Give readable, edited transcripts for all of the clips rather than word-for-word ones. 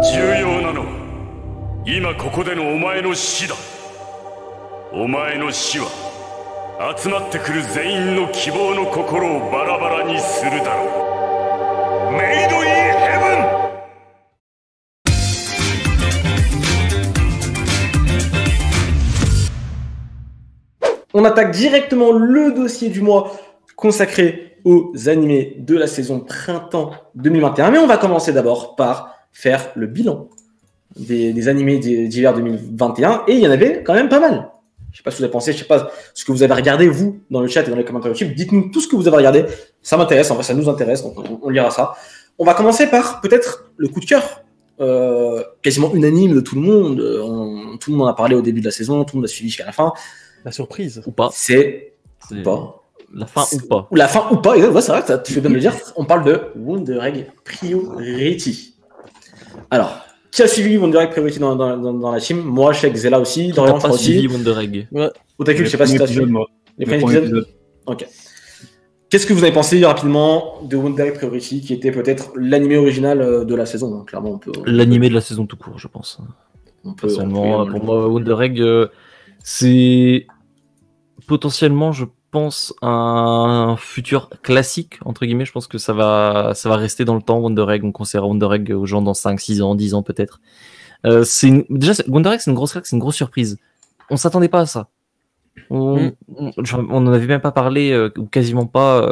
重要なのは今ここでのお前の死だ。お前の死は集まってくる全員の希望の心をバラバラにするだろう。メイドインヘブン。On attaque directement le dossier du mois consacré aux animés de la saison printemps 2021. Mais on va commencer d'abord par faire le bilan des animés d'hiver 2021. Et il y en avait quand même pas mal. Je ne sais pas ce que vous avez pensé, je ne sais pas ce que vous avez regardé, vous, dans le chat et dans les commentaires YouTube. Dites-nous tout ce que vous avez regardé. Ça m'intéresse, en fait, ça nous intéresse, donc on lira ça. On va commencer par peut-être le coup de cœur. Quasiment unanime de tout le monde. Tout le monde en a parlé au début de la saison, tout le monde a suivi jusqu'à la fin. La surprise. Ou pas. C'est ou pas. La fin ou pas. Ou la fin ou pas. Ouais, c'est vrai, tu fais bien de le dire. On parle de Wonder Egg Priority. Alors, qui a suivi Wonder Egg Priority dans la team? Moi, je sais que Zella aussi. Dorian, je crois aussi. Suivi Wonder Egg. Ouais. Otaku, je sais pas si tu as suivi. Les premiers épisodes. Ok. Qu'est-ce que vous avez pensé rapidement de Wonder Egg Priority, qui était peut-être l'animé original de la saison, hein. Clairement, on peut. L'animé de la saison tout court, je pense. Personnellement, pour moi, Wonder Egg, c'est potentiellement, je pense, un futur classique, entre guillemets. Je pense que ça va rester dans le temps, Wonder Egg. On conseillera Wonder Egg aux gens dans 5, 6 ans, 10 ans peut-être. Déjà, Wonder Egg, c'est une grosse claque, c'est une grosse surprise. On s'attendait pas à ça. On n'en avait même pas parlé, ou quasiment pas,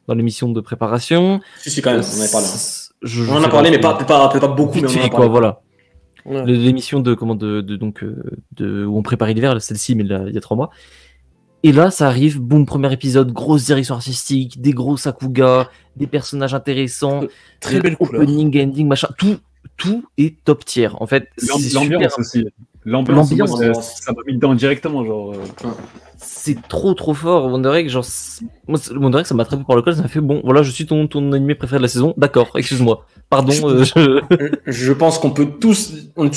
dans l'émission de préparation. Si, quand même, on en avait parlé. On en a parlé, mais pas beaucoup, mais on en a parlé. Voilà. Ouais. L'émission où on préparait l'hiver, celle-ci, mais il y a 3 mois. Et là, ça arrive, boum, premier épisode, grosse direction artistique, des gros Sakuga, des personnages intéressants, très belle opening, ending, machin, tout est top tier. En fait, l'ambiance aussi. L'ambiance, ça m'a mis dedans directement, genre. C'est trop fort, Wonder Egg. Genre, moi, Wonder Egg, ça m'a attrapé par le col, ça m'a fait bon, voilà, je suis ton animé préféré de la saison. D'accord, excuse-moi. Pardon. Je pense on est tous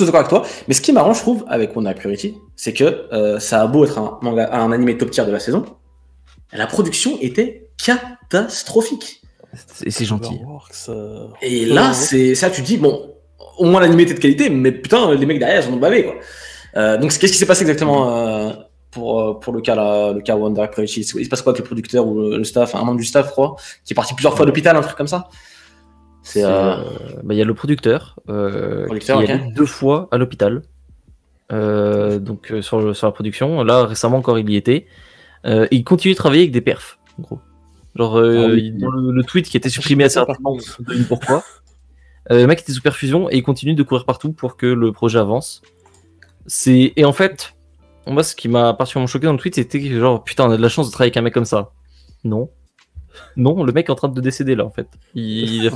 d'accord avec toi. Mais ce qui est marrant, je trouve, avec Wonder Egg Priority, c'est que ça a beau être un animé top tier de la saison, la production était catastrophique. C'est gentil. Et là, c'est ça, tu te dis, bon, au moins l'animé était de qualité, mais putain, les mecs derrière, ils en ont bavé, quoi. Donc, qu'est-ce qui s'est passé exactement pour le cas Wonder Egg Priority? Il se passe quoi avec le producteur ou le staff, un membre du staff, je crois, qui est parti plusieurs fois à l'hôpital, un truc comme ça? Il y a le producteur, qui est allé 2 fois à l'hôpital, sur la production. Là, récemment encore, il y était. Il continue de travailler avec des perfs, en gros. Genre, dans le tweet qui était supprimé assez rapidement, pourquoi. Le mec était sous perfusion et il continue de courir partout pour que le projet avance. Et en fait, moi, ce qui m'a particulièrement choqué dans le tweet, c'était que genre, putain, on a de la chance de travailler avec un mec comme ça. Non, le mec est en train de décéder là, en fait. Il y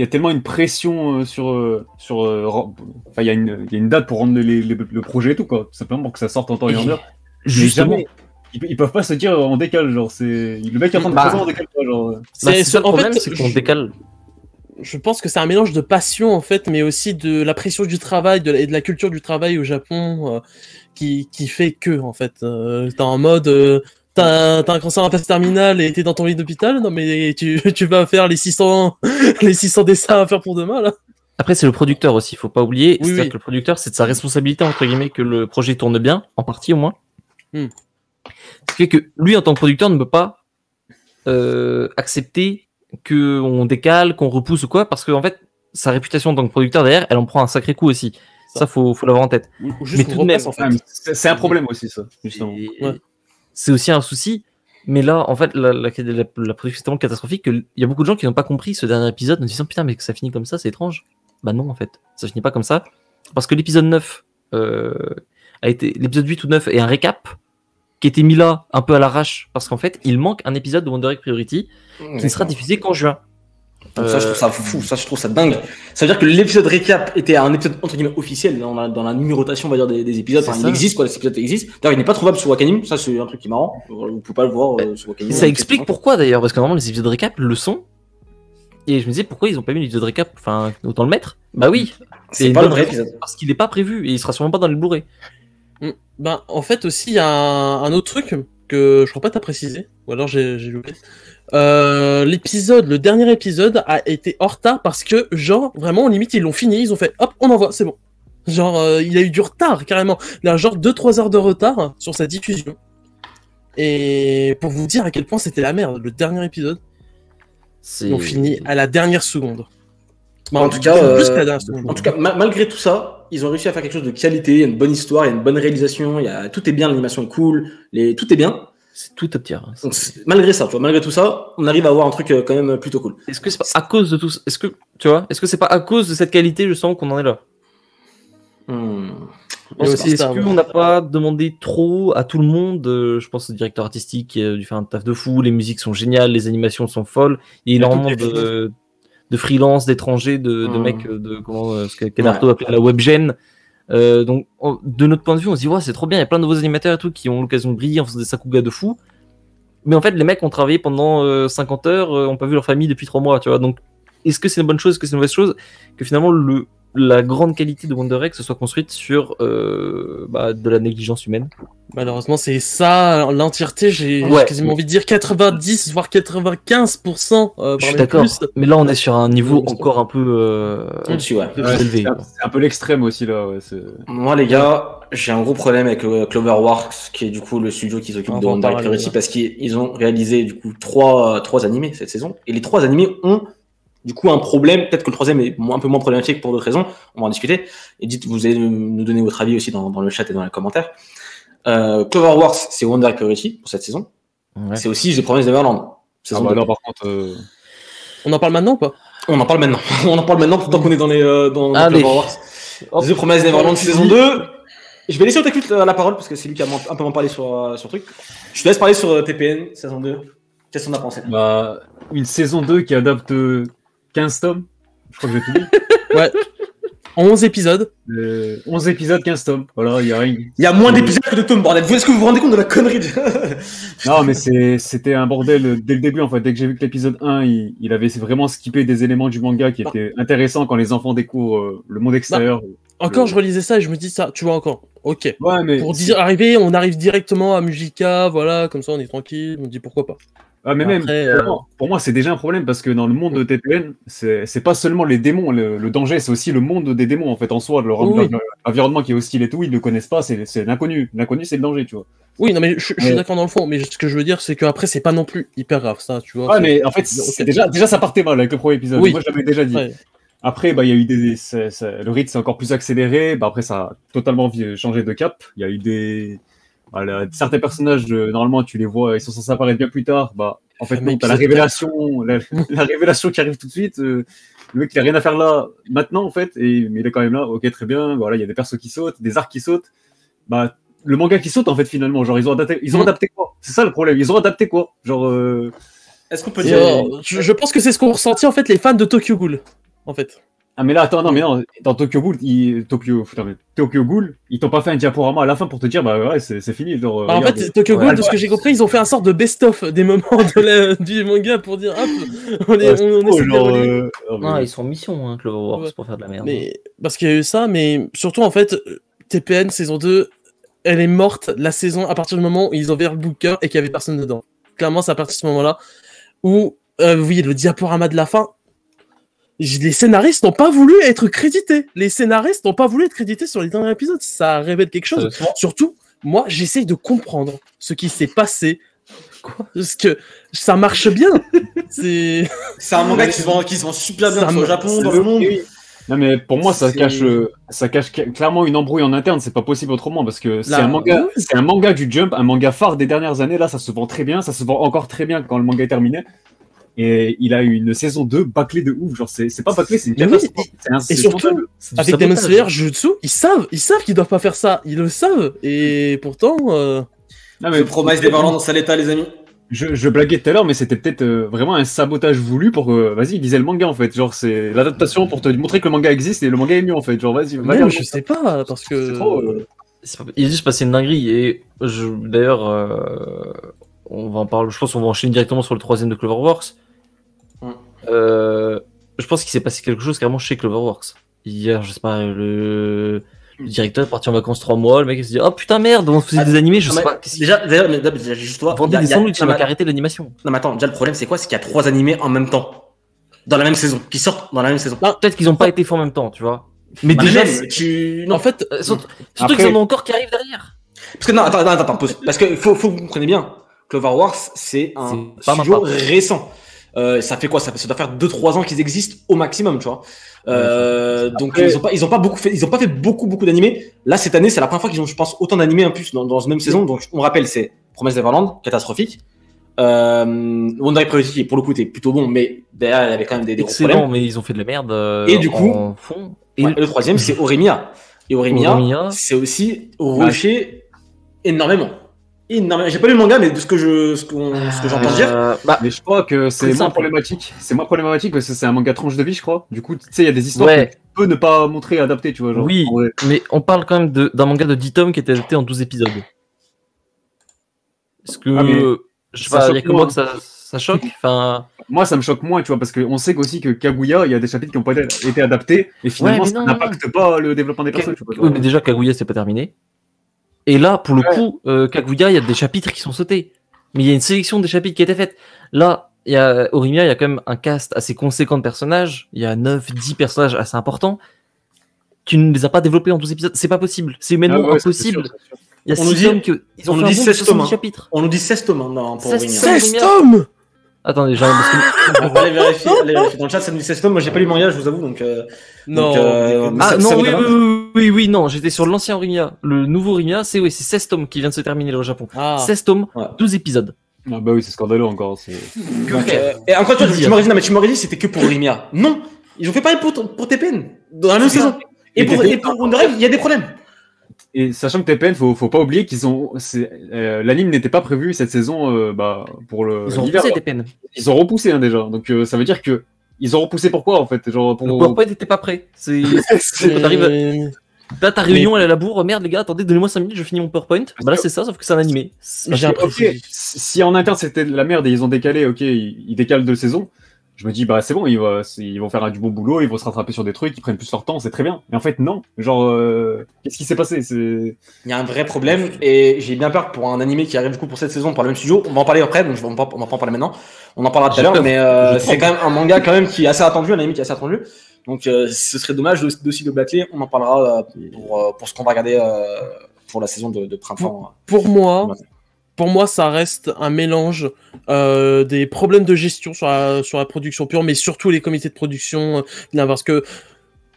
a tellement une pression sur il y a une date pour rendre le projet et tout, quoi. Tout simplement pour que ça sorte en temps et en heure. Justement. Ils peuvent pas se dire on décale, genre le mec est en train de présenter, on décale pas, genre. Le problème, c'est qu'on décale. Je pense que c'est un mélange de passion, en fait, mais aussi de la pression du travail et de la culture du travail au Japon qui fait que, en fait. T'es en mode, t'as un cancer en phase terminale et t'es dans ton lit d'hôpital, non mais tu vas faire les 600 dessins à faire pour demain, là. Après, c'est le producteur aussi, faut pas oublier. Oui, C'est-à-dire que le producteur, c'est de sa responsabilité, entre guillemets, que le projet tourne bien, en partie au moins. Ce qui fait que lui, en tant que producteur, ne peut pas accepter qu'on décale, qu'on repousse ou quoi, parce que en fait, sa réputation en tant que producteur derrière, elle en prend un sacré coup aussi. Ça faut l'avoir en tête. Mais tout de même, en fait, c'est un problème aussi, ça, justement. C'est aussi un souci. Mais là, en fait, la production est tellement catastrophique qu'il y a beaucoup de gens qui n'ont pas compris ce dernier épisode en se disant putain, mais que ça finit comme ça, c'est étrange. Bah non, en fait, ça finit pas comme ça. Parce que l'épisode 9 l'épisode 8 ou 9 est un récap qui a été mis là un peu à l'arrache parce qu'en fait, il manque un épisode de Wonder Egg Priority qui ne sera diffusé qu'en juin. Donc ça, je trouve ça fou, je trouve ça dingue. Ça veut dire que l'épisode récap était un épisode entre guillemets officiel dans la numérotation, on va dire, des épisodes. Enfin, il existe, quoi, cet épisode existe. D'ailleurs, il n'est pas trouvable sur Wakanim, ça c'est un truc qui est marrant. Vous pouvez pas le voir sur Wakanim. Ça explique pourquoi d'ailleurs, parce que normalement les épisodes récap le sont. Et je me disais pourquoi ils ont pas mis l'épisode récap, enfin autant le mettre. Bah oui, c'est pas le vrai épisode. Parce qu'il n'est pas prévu et il sera sûrement pas dans les Blu-ray. Ben, en fait aussi, il y a un autre truc que je crois pas t'as précisé, ou alors j'ai loupé. Le dernier épisode a été en retard parce que, genre, vraiment, limite, ils l'ont fini, ils ont fait, hop, on envoie, c'est bon. Genre, il a eu du retard, carrément. Il a genre 2-3 heures de retard sur sa diffusion. Et pour vous dire à quel point c'était la merde, le dernier épisode, ils l'ont fini à la dernière seconde. En tout cas, malgré tout ça, ils ont réussi à faire quelque chose de qualité. Il y a une bonne histoire, il y a une bonne réalisation, tout est bien, l'animation est cool, tout est bien. C'est tout top tier. Donc, malgré ça, tu vois, malgré tout ça, on arrive à avoir un truc quand même plutôt cool. Est-ce que c'est pas à cause de tout ça? Est-ce que c'est pas à cause de cette qualité, je sens qu'on en est là? Est-ce qu'on n'a pas demandé trop à tout le monde? Je pense au directeur artistique qui a dû faire un taf de fou, les musiques sont géniales, les animations sont folles, il y a énormément de freelance, d'étrangers, de mecs, ce que Kenarto appelait la webgen. Donc, de notre point de vue, on se dit, ouais, c'est trop bien, il y a plein de nouveaux animateurs et tout qui ont l'occasion de briller en faisant des sakuga de fou. Mais en fait, les mecs ont travaillé pendant 50 heures, ont pas vu leur famille depuis 3 mois, tu vois. Donc, est-ce que c'est une bonne chose, est-ce que c'est une mauvaise chose? Que finalement, la grande qualité de Wonder Egg se soit construite sur de la négligence humaine. Malheureusement, c'est ça, l'entièreté, j'ai quasiment envie de dire 90, voire 95%. Je suis d'accord, mais là on est sur un niveau encore un peu au-dessus, élevé. C'est un peu l'extrême aussi, là. Moi, les gars, j'ai un gros problème avec Cloverworks, qui est du coup le studio qui s'occupe de Wonder Egg Priority, parce qu'ils ont réalisé du coup 3 animés cette saison, et les 3 animés ont du coup un problème. Peut-être que le 3e est un peu moins problématique pour d'autres raisons, on va en discuter, et vous allez nous donner votre avis aussi dans le chat et dans les commentaires. Cloverworks, c'est Wonder Egg Priority pour cette saison. C'est aussi The Promised Neverland. Non, par contre, on en parle maintenant ou pas? On en parle maintenant. On en parle maintenant tant qu'on est dans Cloverworks. The Promised Neverland saison 2. Je vais laisser Otakut la parole parce que c'est lui qui a un peu m'en parlé sur truc. Je te laisse parler sur TPN saison 2. Qu'est-ce qu'on a pensé? Une saison 2 qui adapte 15 tomes. Je crois que j'ai tout dit. Ouais. 11 épisodes. 11 épisodes, 15 tomes. Voilà, il y a rien. Il y a moins d'épisodes que de tomes, bordel. Est-ce que vous vous rendez compte de la connerie Non, mais c'était un bordel dès le début, en fait. Dès que j'ai vu que l'épisode 1, il avait vraiment skippé des éléments du manga qui étaient intéressants quand les enfants découvrent le monde extérieur. Encore, je relisais ça et je me dis ça, tu vois encore. Ok. Ouais, mais pour on arrive directement à Mujica, voilà, comme ça on est tranquille, on me dit pourquoi pas. Ah, mais après, même, pour moi, c'est déjà un problème parce que dans le monde de TPN, c'est pas seulement les démons, le danger, c'est aussi le monde des démons, en fait, en soi, l'environnement qui est hostile et tout, ils le connaissent pas, c'est l'inconnu. L'inconnu, c'est le danger, tu vois. Oui, non, mais je suis d'accord dans le fond, mais ce que je veux dire, c'est qu'après, c'est pas non plus hyper grave, ça, tu vois. Ouais, mais en fait, déjà, ça partait mal avec le premier épisode. Oui. Moi, je l'avais déjà dit. Ouais. Après, il y a eu le rythme s'est encore plus accéléré, après, ça a totalement changé de cap. Il y a eu certains personnages, normalement, tu les vois, ils sont censés apparaître bien plus tard. En fait, non, t'as la révélation qui arrive tout de suite. Le mec, il a rien à faire là, maintenant, en fait, mais il est quand même là. Ok, très bien. Voilà, il y a des persos qui sautent, des arcs qui sautent. Le manga qui saute, en fait, finalement. Genre, ils ont adapté quoi? C'est ça le problème. Ils ont adapté quoi? Genre, est-ce qu'on peut dire. Je pense que c'est ce qu'ont ressenti, en fait, les fans de Tokyo Ghoul, en fait. Ah, mais là, attends, non, dans Tokyo Ghoul, ils t'ont pas fait un diaporama à la fin pour te dire, ouais, c'est fini. Genre, en fait, Tokyo Ghoul, de ce que j'ai compris, ils ont fait un sort de best-of des moments du manga pour dire, hop, on est Non, ils sont en mission, Cloverworks, pour faire de la merde. Mais, parce qu'il y a eu ça, mais surtout, en fait, TPN saison 2, elle est morte la saison à partir du moment où ils ont ouvert le booker et qu'il y avait personne dedans. Clairement, c'est à partir de ce moment-là où, vous voyez, le diaporama de la fin, les scénaristes n'ont pas voulu être crédités. Les scénaristes n'ont pas voulu être crédités sur les derniers épisodes. Ça révèle quelque chose. Surtout, moi, j'essaye de comprendre ce qui s'est passé. Parce que ça marche bien. C'est un manga qui se vend super bien au Japon, dans le monde. Non, mais pour moi, ça cache clairement une embrouille en interne. C'est pas possible autrement parce que c'est un manga du Jump, un manga phare des dernières années. Là, ça se vend très bien. Ça se vend encore très bien quand le manga est terminé. Et il a eu une saison 2 bâclée de ouf. Genre, c'est pas bâclé, c'est une catastrophe. Et surtout, avec Demon Slayer, Jujutsu, ils savent qu'ils doivent pas faire ça. Ils le savent. Et pourtant. Non, mais le Promise Neverland dans sale état, les amis. Je blaguais tout à l'heure, mais c'était peut-être vraiment un sabotage voulu pour vas-y, lisez le manga en fait. Genre, c'est l'adaptation pour te montrer que le manga existe et le manga est mieux en fait. Genre, vas-y. Mais je sais pas, parce que. C'est trop. Il est juste passé une dinguerie. Et d'ailleurs, on va en parler. Je pense qu'on va enchaîner directement sur le 3e de Cloverworks. Je pense qu'il s'est passé quelque chose carrément chez Cloverworks. Hier, je sais pas, le Le directeur est parti en vacances 3 mois, le mec il se dit oh putain merde, on faisait des animés, je sais pas. Déjà, juste toi. Vendez des sandwichs, il m'a arrêté l'animation. Non, mais attends, déjà le problème c'est quoi? C'est qu'il y a 3 animés en même temps. Dans la même saison. Qui sortent dans la même saison. Peut-être qu'ils ont pas été faits en même temps, tu vois. Mais déjà, en fait, surtout qu'ils en ont encore qui arrivent derrière. Parce que non, attends, pause. Parce que faut que vous compreniez bien. Clover Wars, c'est un studio récent. Ça fait quoi? Ça doit faire 2-3 ans qu'ils existent au maximum, tu vois. Donc ils ont pas fait beaucoup d'animés. Là cette année, c'est la première fois qu'ils ont, je pense, autant d'animés en plus dans une même saison. Donc on rappelle, c'est Promise Neverland, catastrophique. Wonder Priority qui pour le coup était plutôt bon, mais derrière il y avait quand même des gros problèmes. Mais ils ont fait de la merde. Et du coup, en fond. Et le troisième c'est Oremia. Et Oremia, c'est aussi rushé énormément. J'ai pas lu le manga, mais de ce que j'entends dire. Mais je crois que c'est moins problématique. C'est moins problématique parce que c'est un manga tranche de vie, je crois. Du coup, tu sais, il y a des histoires que tu peux ne pas montrer et adapter, tu vois. Genre, oui, mais on parle quand même d'un manga de 10 tomes qui était adapté en 12 épisodes. Est-ce que. Je sais pas, il y a que moi que ça choque. Enfin... Moi, ça me choque moins, tu vois, parce qu'on sait aussi que Kaguya, il y a des chapitres qui n'ont pas été adaptés et finalement, ça n'impacte pas le développement des personnages. Oui, mais déjà, Kaguya, c'est pas terminé. Et là, pour le coup, Kaguya, il y a des chapitres qui sont sautés. Mais il y a une sélection des chapitres qui a été faite. Là, il y a Oremia, il y a quand même un cast assez conséquent de personnages. Il y a 9-10 personnages assez importants. Tu ne les as pas développés en 12 épisodes. C'est pas possible. C'est humainement impossible. Il y a 6 tomes ils ont fait un bon 16 tomes. Chapitres. On nous dit 16 tomes non, pour Oremia. 16 tomes. Attendez, j'ai allez vérifier. Dans le chat, ça me dit 16 tomes. Moi, j'ai pas lu le manga, je vous avoue, donc. Oui, non, j'étais sur l'ancien Oremia. Le nouveau Oremia, c'est 16 tomes qui vient de se terminer au Japon. 16 tomes, 12 épisodes. Ah bah oui, c'est scandaleux encore. Et encore, tu m'aurais dit, c'était que pour Oremia. Non, ils ont fait pareil pour TPN dans la même saison. Et pour Wonder Egg, il y a des problèmes. Et sachant que TPN, faut pas oublier qu'ils ont, l'anime n'était pas prévu cette saison, pour le. Ils ont repoussé TPN. Ils ont repoussé déjà, donc ça veut dire que ils ont repoussé pourquoi en fait, genre pour. Le PowerPoint n'était pas prêt. T'arrives. Là, ta réunion, elle est à la bourre. Merde, les gars, attendez, donnez-moi 5 minutes, je finis mon PowerPoint. Bah là, c'est ça, sauf que c'est un animé. Si en interne c'était de la merde et ils ont décalé, ok, ils décalent 2 saisons. Je me dis, bah c'est bon, ils vont faire du bon boulot, ils vont se rattraper sur des trucs, ils prennent plus leur temps, c'est très bien. Mais en fait, non. Genre, qu'est-ce qui s'est passé? Il y a un vrai problème et j'ai bien peur que pour un animé qui arrive du coup pour cette saison par le même studio. On va en parler après, donc on va pas en parler maintenant. On en parlera tout à l'heure, mais c'est quand même un manga quand même qui est assez attendu, un anime qui est assez attendu. Donc ce serait dommage aussi de bâcler. On en parlera pour ce qu'on va regarder pour la saison de printemps. Pour moi, ça reste un mélange des problèmes de gestion sur la production pure, mais surtout les comités de production. Parce que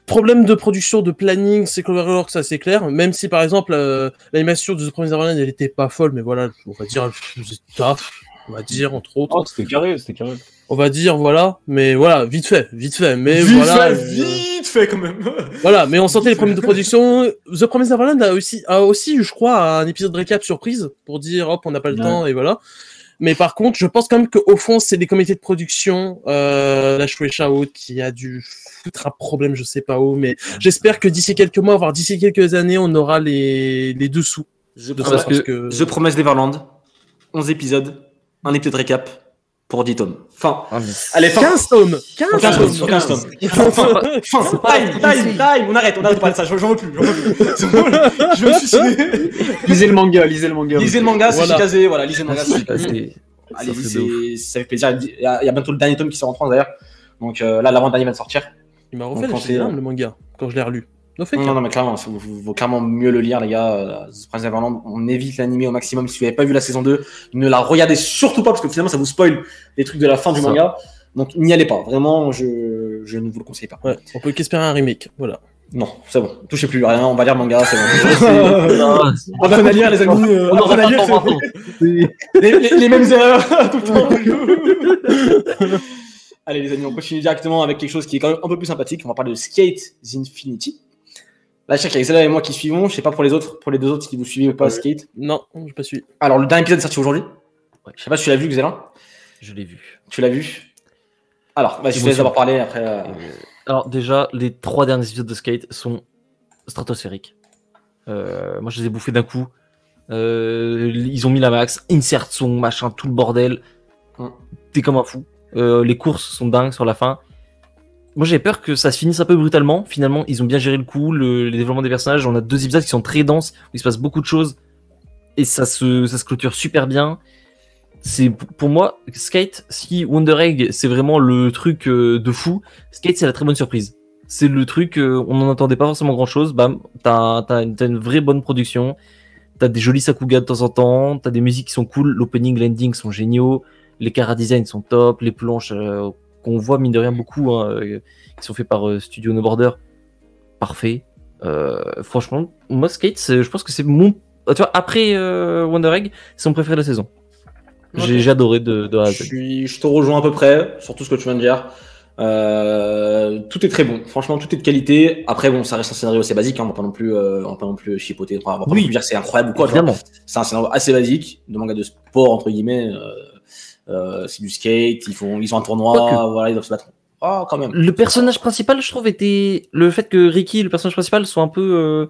problème de production, de planning, c'est Cloverworks, ça c'est clair. Même si par exemple l'animation de The Promised Neverland, elle était pas folle, mais voilà, on va dire taf, on va dire entre autres. Oh, c'était carré. On va dire voilà, mais voilà, vite fait, mais vite fait quand même. Voilà, mais on sentait les problèmes de production. The Promised Neverland a aussi, je crois, un épisode récap surprise pour dire hop, on n'a pas le temps et voilà. Mais par contre, je pense quand même qu'au fond, c'est des comités de production, la Shueisha Haute qui a dû foutre un problème, je sais pas où, mais j'espère que d'ici quelques mois, voire d'ici quelques années, on aura les dessous. The Promised Neverland, 11 épisodes, un épisode récap. Pour 10 tomes. Fin. Allez, 15 tomes. 15 tomes. Time. On arrête de parler de ça. J'en veux plus. Je me suis suicidé. Lisez le manga. Lisez le manga, c'est casé. Voilà, lisez le manga, c'est casé. Allez, ça fait plaisir. Il y a bientôt le dernier tome qui sort en France d'ailleurs. Donc là, l'avant-dernier va sortir. Il m'a refait le manga quand je l'ai relu. Non, mais clairement, il vaut clairement mieux le lire, les gars. The Promised Neverland, on évite l'animé au maximum. Si vous n'avez pas vu la saison 2, ne la regardez surtout pas parce que finalement, ça vous spoil les trucs de la fin du manga. Donc, n'y allez pas. Vraiment, je ne vous le conseille pas. Ouais, on peut qu'espérer un remake. Voilà. Non, c'est bon. Touchez plus à rien. On va lire le manga, c'est bon. On va lire, les amis. On va lire. Les mêmes erreurs tout le temps. Allez, les amis, on continue directement avec quelque chose qui est quand même un peu plus sympathique. On va parler de Skate Infinity. Là, je sais qu'il y a Xela et moi qui suivons. Je sais pas pour les deux autres qui vous suivez ou pas, Skate. Non, je pas suivi. Alors, le dernier épisode est sorti aujourd'hui. Ouais. Je sais pas si tu l'as vu, Xela. Je l'ai vu. Tu l'as vu. Alors, vas-y, je te laisse d'abord parler après. Alors, déjà, les 3 derniers épisodes de Skate sont stratosphériques. Moi, je les ai bouffés d'un coup. Ils ont mis la max, insert son, machin, tout le bordel. T'es comme un fou. Les courses sont dingues sur la fin. moi j'avais peur que ça se finisse un peu brutalement. Finalement, ils ont bien géré le coup, les développements des personnages. On a 2 épisodes qui sont très denses, où il se passe beaucoup de choses, et ça se clôture super bien. C'est pour moi, Skate, si Wonder Egg c'est vraiment le truc de fou, Skate c'est la très bonne surprise. C'est le truc, on n'en entendait pas forcément grand chose, bam, t'as une vraie bonne production, t'as des jolis Sakuga de temps en temps, t'as des musiques qui sont cool, l'opening, l'ending sont géniaux, les chara design sont top, les planches qu'on voit mine de rien beaucoup, hein, qui sont faits par Studio No Border, parfait. Franchement, moi Skate, je pense que c'est mon, tu vois, après Wonder Egg, c'est mon préféré de la saison. Okay. J'ai adoré de A à Z. Je te rejoins à peu près sur tout ce que tu viens de dire. Tout est très bon. Franchement, tout est de qualité. Après, bon, ça reste un scénario assez basique. Hein. On va pas non plus chipoter. On va pas non plus dire que c'est incroyable ou quoi. C'est un scénario assez basique de manga de sport entre guillemets. C'est du skate. Ils ont un tournoi. Voilà, ils doivent se battre. Oh, quand même. Le personnage principal, je trouve, était le fait que Ricky, le personnage principal, soit un peu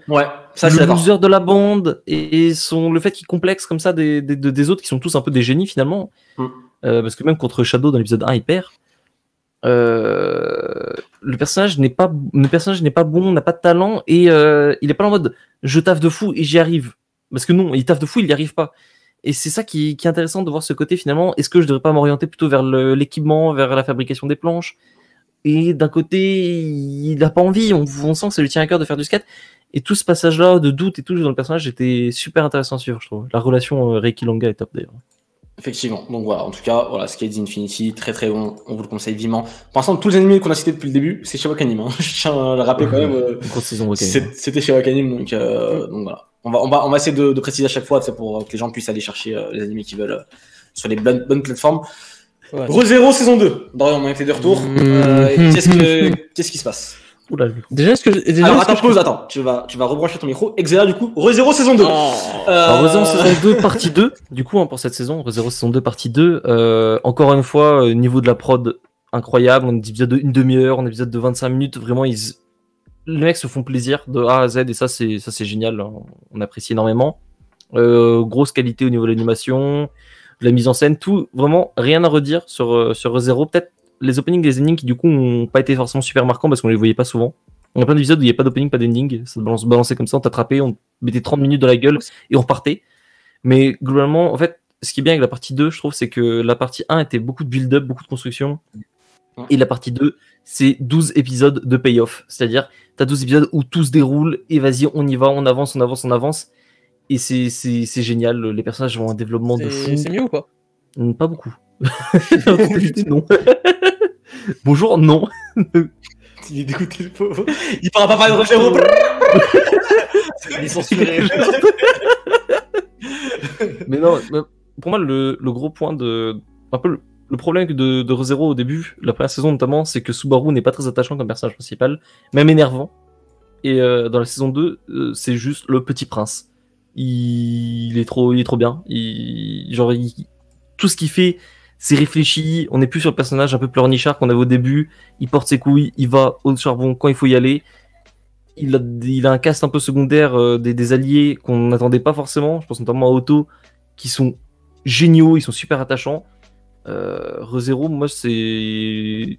ça, le loser de la bande et le fait qu'il complexe comme ça des autres qui sont tous un peu des génies finalement. Parce que même contre Shadow dans l'épisode 1, il perd. Le personnage n'est pas bon, n'a pas de talent et il est pas en mode je taffe de fou et j'y arrive. Parce que non, il taffe de fou, il y arrive pas. Et c'est ça qui est intéressant de voir ce côté finalement. Est-ce que je devrais pas m'orienter plutôt vers l'équipement, vers la fabrication des planches? Et d'un côté, il a pas envie, on sent que ça lui tient à cœur de faire du skate. Et tout ce passage-là de doute et tout dans le personnage était super intéressant à suivre, je trouve. La relation Reiki Longa est top d'ailleurs. Effectivement, donc voilà, en tout cas, voilà, Skate Infinity, très très bon, on vous le conseille vivement. Pour l'instant, tous les animés qu'on a cités depuis le début, c'est chez Wakanim, hein. Je tiens à le rappeler quand même. C'était chez Wakanim, donc voilà. On va essayer de préciser à chaque fois, c'est pour que les gens puissent aller chercher les animés qu'ils veulent sur les bonnes plateformes. Ouais. ReZero saison 2. Dorian, on était de retour. Qu'est-ce qui se passe? Oula. Déjà, Alors, attends, tu vas rebrancher ton micro. Exéa, du coup, ReZero saison 2. Alors, ReZero saison 2, partie 2. Du coup, pour cette saison, ReZero saison 2, partie 2. Encore une fois, niveau de la prod, incroyable. On a des épisodes de 1 demi-heure, on a des épisodes de 25 minutes. Vraiment, les mecs se font plaisir de A à Z et ça, c'est génial. On apprécie énormément. Grosse qualité au niveau de l'animation, de la mise en scène, tout. Vraiment, rien à redire sur ReZero. Peut-être les openings des endings qui du coup n'ont pas été forcément super marquants parce qu'on les voyait pas souvent. On a plein d'épisodes où il n'y a pas d'opening, pas d'ending, ça balançait comme ça, on t'attrapait, on mettait 30 minutes dans la gueule et on repartait. Mais globalement, en fait, ce qui est bien avec la partie 2, je trouve, c'est que la partie 1 était beaucoup de build-up, beaucoup de construction. Et la partie 2, c'est 12 épisodes de payoff. C'est-à-dire, t'as 12 épisodes où tout se déroule et vas-y, on y va, on avance. Et c'est génial, les personnages ont un développement de fou. C'est mieux ou pas? Pas beaucoup. Non. Bonjour, non. Il est dégoûté, le pauvre. Il parle pas parler de ReZero. Il est censuré. Mais non, pour moi, le gros point un peu le problème de ReZero au début, la première saison notamment, c'est que Subaru n'est pas très attachant comme personnage principal, même énervant. Et dans la saison 2, c'est juste le petit prince. Il est trop bien. Tout ce qu'il fait, c'est réfléchi. On n'est plus sur le personnage un peu pleurnichard qu'on avait au début. Il porte ses couilles, il va au charbon quand il faut y aller. Il a un cast un peu secondaire des alliés qu'on n'attendait pas forcément. Je pense notamment à Otto, qui sont géniaux, ils sont super attachants. ReZero, moi, j'ai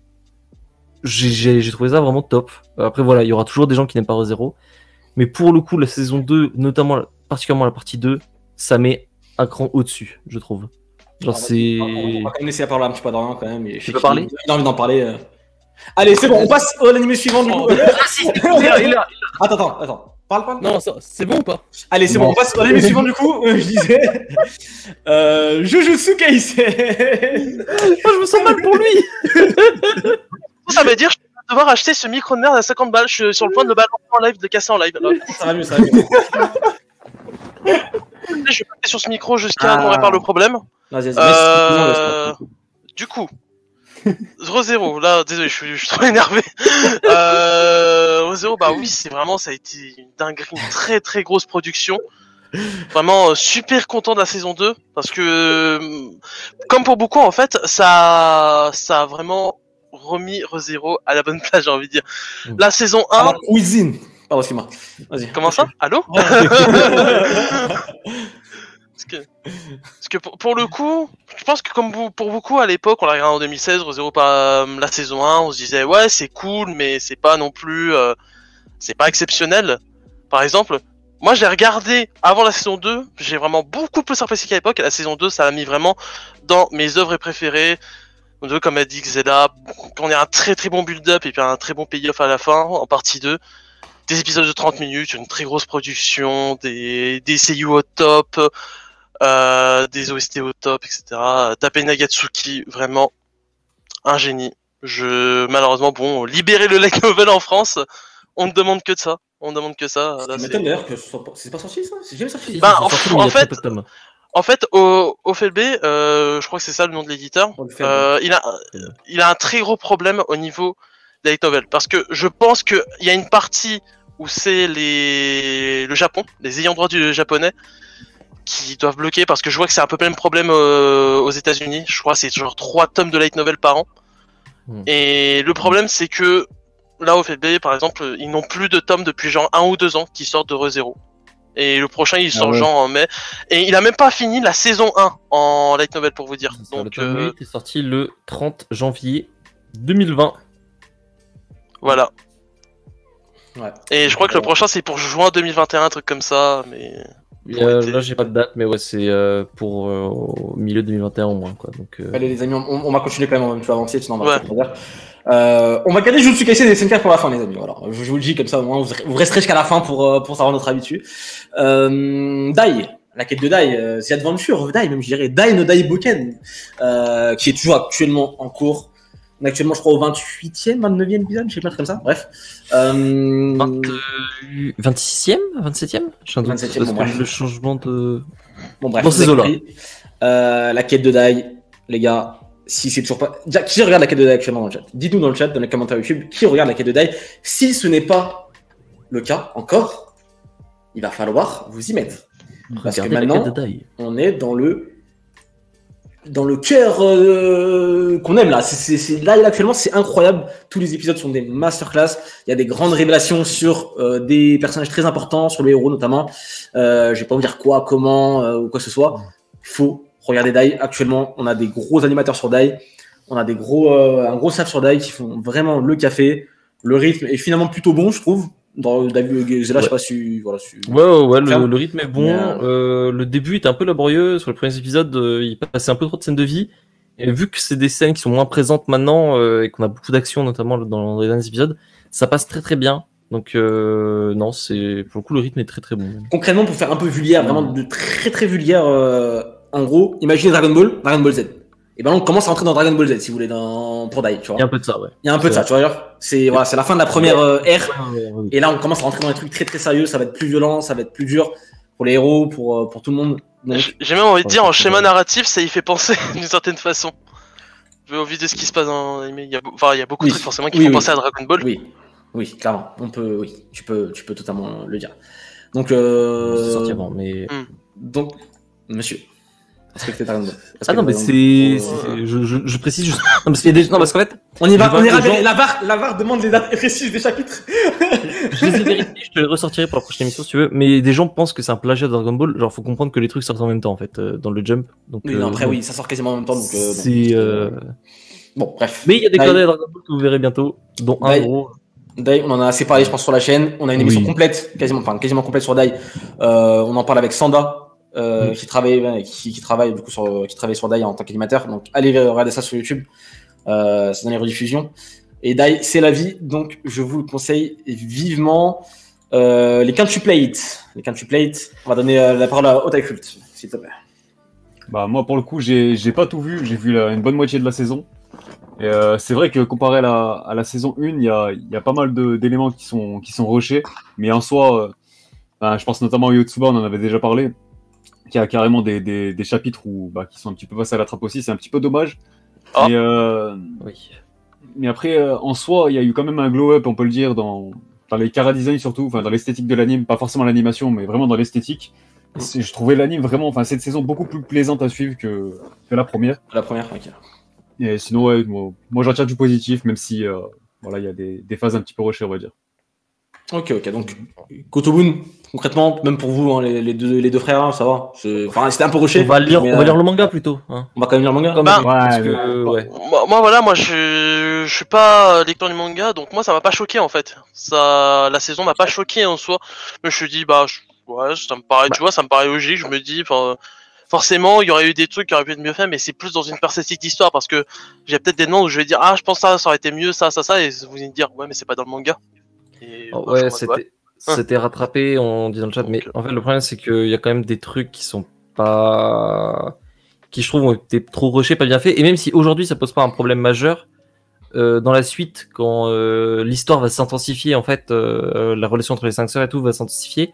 trouvé ça vraiment top. Après, voilà, il y aura toujours des gens qui n'aiment pas ReZero. Mais pour le coup, la saison 2, notamment, particulièrement la partie 2, ça met un cran au-dessus, je trouve. Genre, c'est. On va quand même laisser la parole un petit peu à Dorian quand même. Tu peux parler? Il a envie d'en parler. Allez, c'est bon, on passe à l'animé suivant du coup. Attends. Parle. Non, c'est bon ou pas? Allez, c'est bon, on passe à l'animé suivant du coup. Je disais. Jujutsu Kaisen. Je me sens mal pour lui. Ça veut dire que je vais devoir acheter ce micro de merde à 50 balles. Je suis sur le point de le balancer en live, de le casser en live. Ça va mieux. Je vais passer sur ce micro jusqu'à qu'on répare le problème. Vas-y. Du coup, ReZero, là, désolé, je suis trop énervé. ReZero, bah oui, ça a été une dinguerie, une très très grosse production. Vraiment super content de la saison 2 parce que, comme pour beaucoup en fait, ça a vraiment remis ReZero à la bonne place, j'ai envie de dire. La saison 1. Alors, cuisine. Pardon, excuse-moi. Vas-y. Comment ça? Allô? Parce que pour le coup, je pense que comme pour beaucoup à l'époque, on l'a regardé en 2016, ReZero par la saison 1, on se disait ouais c'est cool, mais c'est pas non plus, c'est pas exceptionnel. Par exemple, moi j'ai regardé avant la saison 2, j'ai vraiment beaucoup plus apprécié qu'à l'époque, et la saison 2 ça m'a mis vraiment dans mes œuvres préférées. Comme a dit Xela, on a un très très bon build-up et puis un très bon payoff à la fin, en partie 2. Des épisodes de 30 minutes, une très grosse production, des seiyuu au top, des OST au top, etc. Taper Nagatsuki, vraiment un génie. Malheureusement, bon, libérer le light novel en France, on ne demande que de ça. On demande que ça. Là, c'est d'ailleurs que c'est pas sorti ça. C'est jamais sorti. Bah, en fait, au FLB, je crois que c'est ça le nom de l'éditeur. Il a un très gros problème au niveau des light novels, parce que je pense que il y a une partie où c'est le Japon, les ayants droit du japonais, qui doivent bloquer, parce que je vois que c'est un peu le même problème aux États-Unis. Je crois que c'est genre 3 tomes de light novel par an. Et le problème, c'est que là, au FLB, par exemple, ils n'ont plus de tomes depuis genre 1 ou 2 ans qui sortent de ReZero. Et le prochain, il sort genre en mai. Et il a même pas fini la saison 1 en light novel, pour vous dire. Donc, le tome 8 est sorti le 30 janvier 2020. Voilà. Ouais. Et je crois que le prochain, c'est pour juin 2021, un truc comme ça. Mais là, j'ai pas de date, mais ouais, c'est pour au milieu 2021 au moins, quoi. Donc, allez, les amis, on va continuer quand même. Tu vas avancer, sinon on va pas dire. On va garder Jujutsu Kaisen et SNK pour la fin, les amis. Voilà. Je vous le dis comme ça, au moins vous resterez jusqu'à la fin pour savoir notre habitude. Dai, la quête de Dai, The Adventure of Dai, même je dirais Dai no Dai Boken, qui est toujours actuellement en cours. On est actuellement, je crois, au 28e, 29e épisode, je sais pas, comme ça. Bref. 26e, 27e. Je 27e, bon, bref. Le changement de. Bon, bref. Dans ces eaux-là. La quête de Dai, les gars. Si c'est toujours pas. Déjà, qui regarde la quête de Dai actuellement dans le chat? Dites-nous dans le chat, dans les commentaires YouTube, qui regarde la quête de Dai. Si ce n'est pas le cas encore, il va falloir vous y mettre. Parce que maintenant, on est dans le cœur qu'on aime là. Là actuellement, c'est incroyable. Tous les épisodes sont des masterclass. Il y a des grandes révélations sur des personnages très importants, sur le héros notamment. Je vais pas vous dire quoi, comment ou quoi que ce soit. Il faut regarder Dai. Actuellement, on a des gros animateurs sur Dai. On a un gros staff sur Dai qui font vraiment le café. Le rythme est finalement plutôt bon, je trouve. Dans je sais pas si voilà. Le rythme est bon. Le début était un peu laborieux sur les premiers épisodes. Il passait un peu trop de scènes de vie. Et vu que c'est des scènes qui sont moins présentes maintenant et qu'on a beaucoup d'action notamment dans les derniers épisodes, ça passe très très bien. Donc non, c'est pour le coup le rythme est très très bon. Concrètement, pour faire un peu vulgaire, vraiment de très très vulgaire. En gros, imaginez Dragon Ball Z. Et ben on commence à rentrer dans Dragon Ball Z si vous voulez pour Dai, tu vois. Il y a un peu de ça, ouais. Il y a un peu de ça, tu vois. C'est la fin de la première ère. Et là on commence à rentrer dans des trucs très très sérieux, ça va être plus violent, ça va être plus dur pour les héros, pour tout le monde. Donc, j'ai même envie de dire en schéma narratif, ça y fait penser d'une certaine façon. Au vu de ce qui se passe dans l'anime, il y a beaucoup de trucs forcément qui font penser à Dragon Ball. Oui, clairement. Tu peux totalement le dire. Donc c'est sorti avant, mais donc monsieur. Non mais je précise juste. Non parce qu'il y a des parce qu'en fait on y va, la VAR demande les dates précises des chapitres. Je les ai vérifiés, je te les ressortirai pour la prochaine émission si tu veux. Mais des gens pensent que c'est un plagiat de Dragon Ball. Genre faut comprendre que les trucs sortent en même temps en fait dans le Jump. Donc oui, non, après oui, ça sort quasiment en même temps. Donc c'est bon bref. Mais il y a des clins d'œil à Dragon Ball que vous verrez bientôt, dont un gros. Dai, on en a assez parlé, je pense, sur la chaîne. On a une émission complète, quasiment complète sur Dai. On en parle avec Sanda. Qui travaille du coup sur Dai en tant qu'animateur, donc allez regarder ça sur YouTube, c'est dans les rediffusions. Et Dai, c'est la vie, donc je vous le conseille vivement. Les Quintuplate, on va donner la parole à Otakult, s'il te plaît. Bah moi pour le coup j'ai pas tout vu, j'ai vu une bonne moitié de la saison. Et c'est vrai que comparé à la saison 1, il y a pas mal d'éléments qui sont rushés, mais en soi, je pense notamment à Yotsuba, on en avait déjà parlé. Qui a carrément des chapitres qui sont un petit peu passés à la trappe aussi, c'est un petit peu dommage. Mais après, en soi, il y a eu quand même un glow-up, on peut le dire, dans les chara-design surtout, enfin dans l'esthétique de l'anime, pas forcément l'animation, mais vraiment dans l'esthétique. Je trouvais l'anime vraiment, cette saison beaucoup plus plaisante à suivre que la première. La première, ok. Et sinon, ouais, moi j'en tire du positif, même si il y a des phases un petit peu rushées, on va dire. Ok. Donc, Kotobun, concrètement, même pour vous, hein, les deux frères, hein, ça va. Enfin, c'était un peu rushé. On va lire le manga plutôt. Hein. On va quand même lire le manga. Moi, je suis pas lecteur du manga, donc moi, ça m'a pas choqué en fait. La saison m'a pas choqué en soi. Mais je me suis dit, ça me paraît, tu vois, ça me paraît logique. Je me dis, forcément, il y aurait eu des trucs qui auraient pu être mieux faits, mais c'est plus dans une perspective d'histoire parce que j'ai peut-être des noms où je vais dire, je pense ça aurait été mieux, ça, et vous allez me dire, ouais, mais c'est pas dans le manga. Et c'était rattrapé, on dit dans le chat, mais en fait, le problème, c'est qu'il y a quand même des trucs qui sont pas. Qui, je trouve, ont été trop rushés, pas bien faits. Et même si aujourd'hui, ça pose pas un problème majeur, dans la suite, quand l'histoire va s'intensifier, en fait, la relation entre les 5 sœurs et tout va s'intensifier.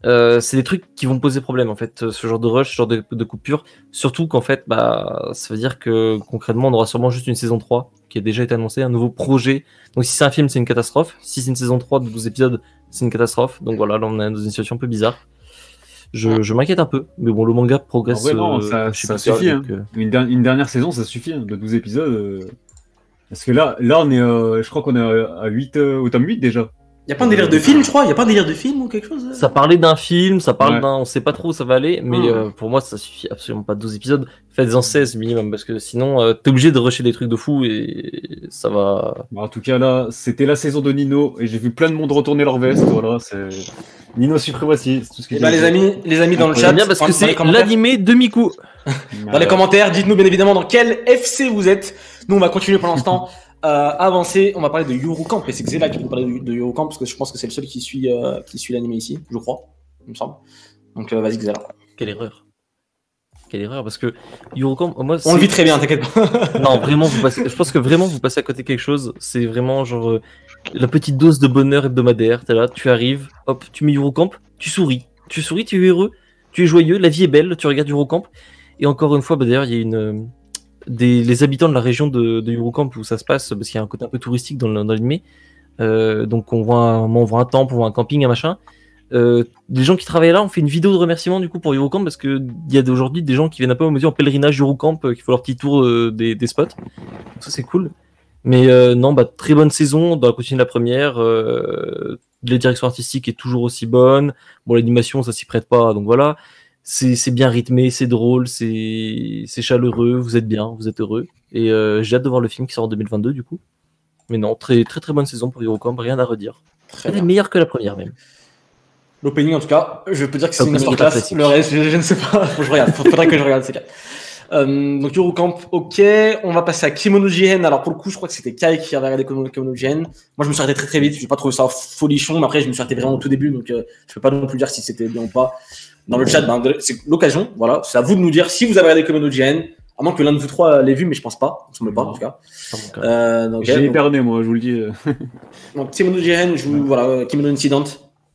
C'est des trucs qui vont poser problème en fait, ce genre de rush, ce genre de coupure, surtout qu'en fait ça veut dire que concrètement on aura sûrement juste une saison 3 qui a déjà été annoncée, un nouveau projet. Donc si c'est un film c'est une catastrophe, si c'est une saison 3 de 12 épisodes c'est une catastrophe. Donc voilà, là on est dans une situation un peu bizarre. Je m'inquiète un peu, mais bon le manga progresse. Ça suffit. Une dernière saison ça suffit, de 12 épisodes. Parce que là on est, je crois qu'on est à 8, au tome 8 déjà. Y'a pas un délire de film, je crois. Y'a pas un délire de film ou quelque chose. Ça parlait d'un film, ça parle d'un. On sait pas trop où ça va aller, mais pour moi, ça suffit absolument pas 12 épisodes. Faites-en 16 minimum, parce que sinon, t'es obligé de rusher des trucs de fou et ça va. En tout cas, là, c'était la saison de Nino et j'ai vu plein de monde retourner leur veste. Voilà, c'est. Nino suprématie, c'est tout ce que j'ai les amis dans le chat. Bien parce que c'est l'animé de Miku. Dans les commentaires, dites-nous bien évidemment dans quel FC vous êtes. Nous, on va continuer pour l'instant. Avancer, on va parler de Yuru Camp et c'est Xela qui va parler de Yuru Camp parce que je pense que c'est le seul qui suit l'anime ici, je crois, il me semble. Donc vas-y Xela. Quelle erreur parce que Yuru Camp, moi on le vit très bien, t'inquiète pas. Non vraiment, je pense que vraiment vous passez à côté de quelque chose. C'est vraiment genre la petite dose de bonheur hebdomadaire. T'es là, tu arrives, hop, tu mets Yuru Camp, tu souris, tu es heureux, tu es joyeux, la vie est belle, tu regardes Yuru Camp et encore une fois, d'ailleurs il y a les habitants de la région de Yuru Camp où ça se passe, parce qu'il y a un côté un peu touristique dans l'anime. Donc on voit un temple, on voit un camping, un machin. Les gens qui travaillent là ont fait une vidéo de remerciement du coup pour Yuru Camp parce que il y a aujourd'hui des gens qui viennent un peu en pèlerinage Yuru Camp, qui font leur petit tour des spots. Donc ça c'est cool. Mais très bonne saison, on doit continuer la première. La direction artistique est toujours aussi bonne. Bon, l'animation ça s'y prête pas, donc voilà. C'est bien rythmé, c'est drôle, c'est chaleureux, vous êtes bien, vous êtes heureux. Et j'ai hâte de voir le film qui sort en 2022 du coup. Mais non, très très très bonne saison pour Yuru Camp, rien à redire. Elle est meilleure que la première même. L'opening en tout cas, je peux dire que c'est une masterclass. Le reste, je ne sais pas, faut que je regarde, faudrait que je regarde ces cas. Donc Yuru Camp, ok, on va passer à Kemono Jihen. Alors pour le coup, je crois que c'était Kai qui avait regardé Kemono Jihen. Moi je me suis arrêté très très vite, j'ai pas trouvé ça folichon, mais après je me suis arrêté vraiment au tout début, donc je peux pas non plus dire si c'était bien ou pas. Dans le chat, c'est l'occasion, voilà, c'est à vous de nous dire si vous avez regardé Kemono Jihen, à moins que l'un de vous trois l'ait vu, mais je pense pas, il me semble pas en tout cas. J'ai éperné moi, je vous le dis. Donc Kemono Jihen, Kemono Incident,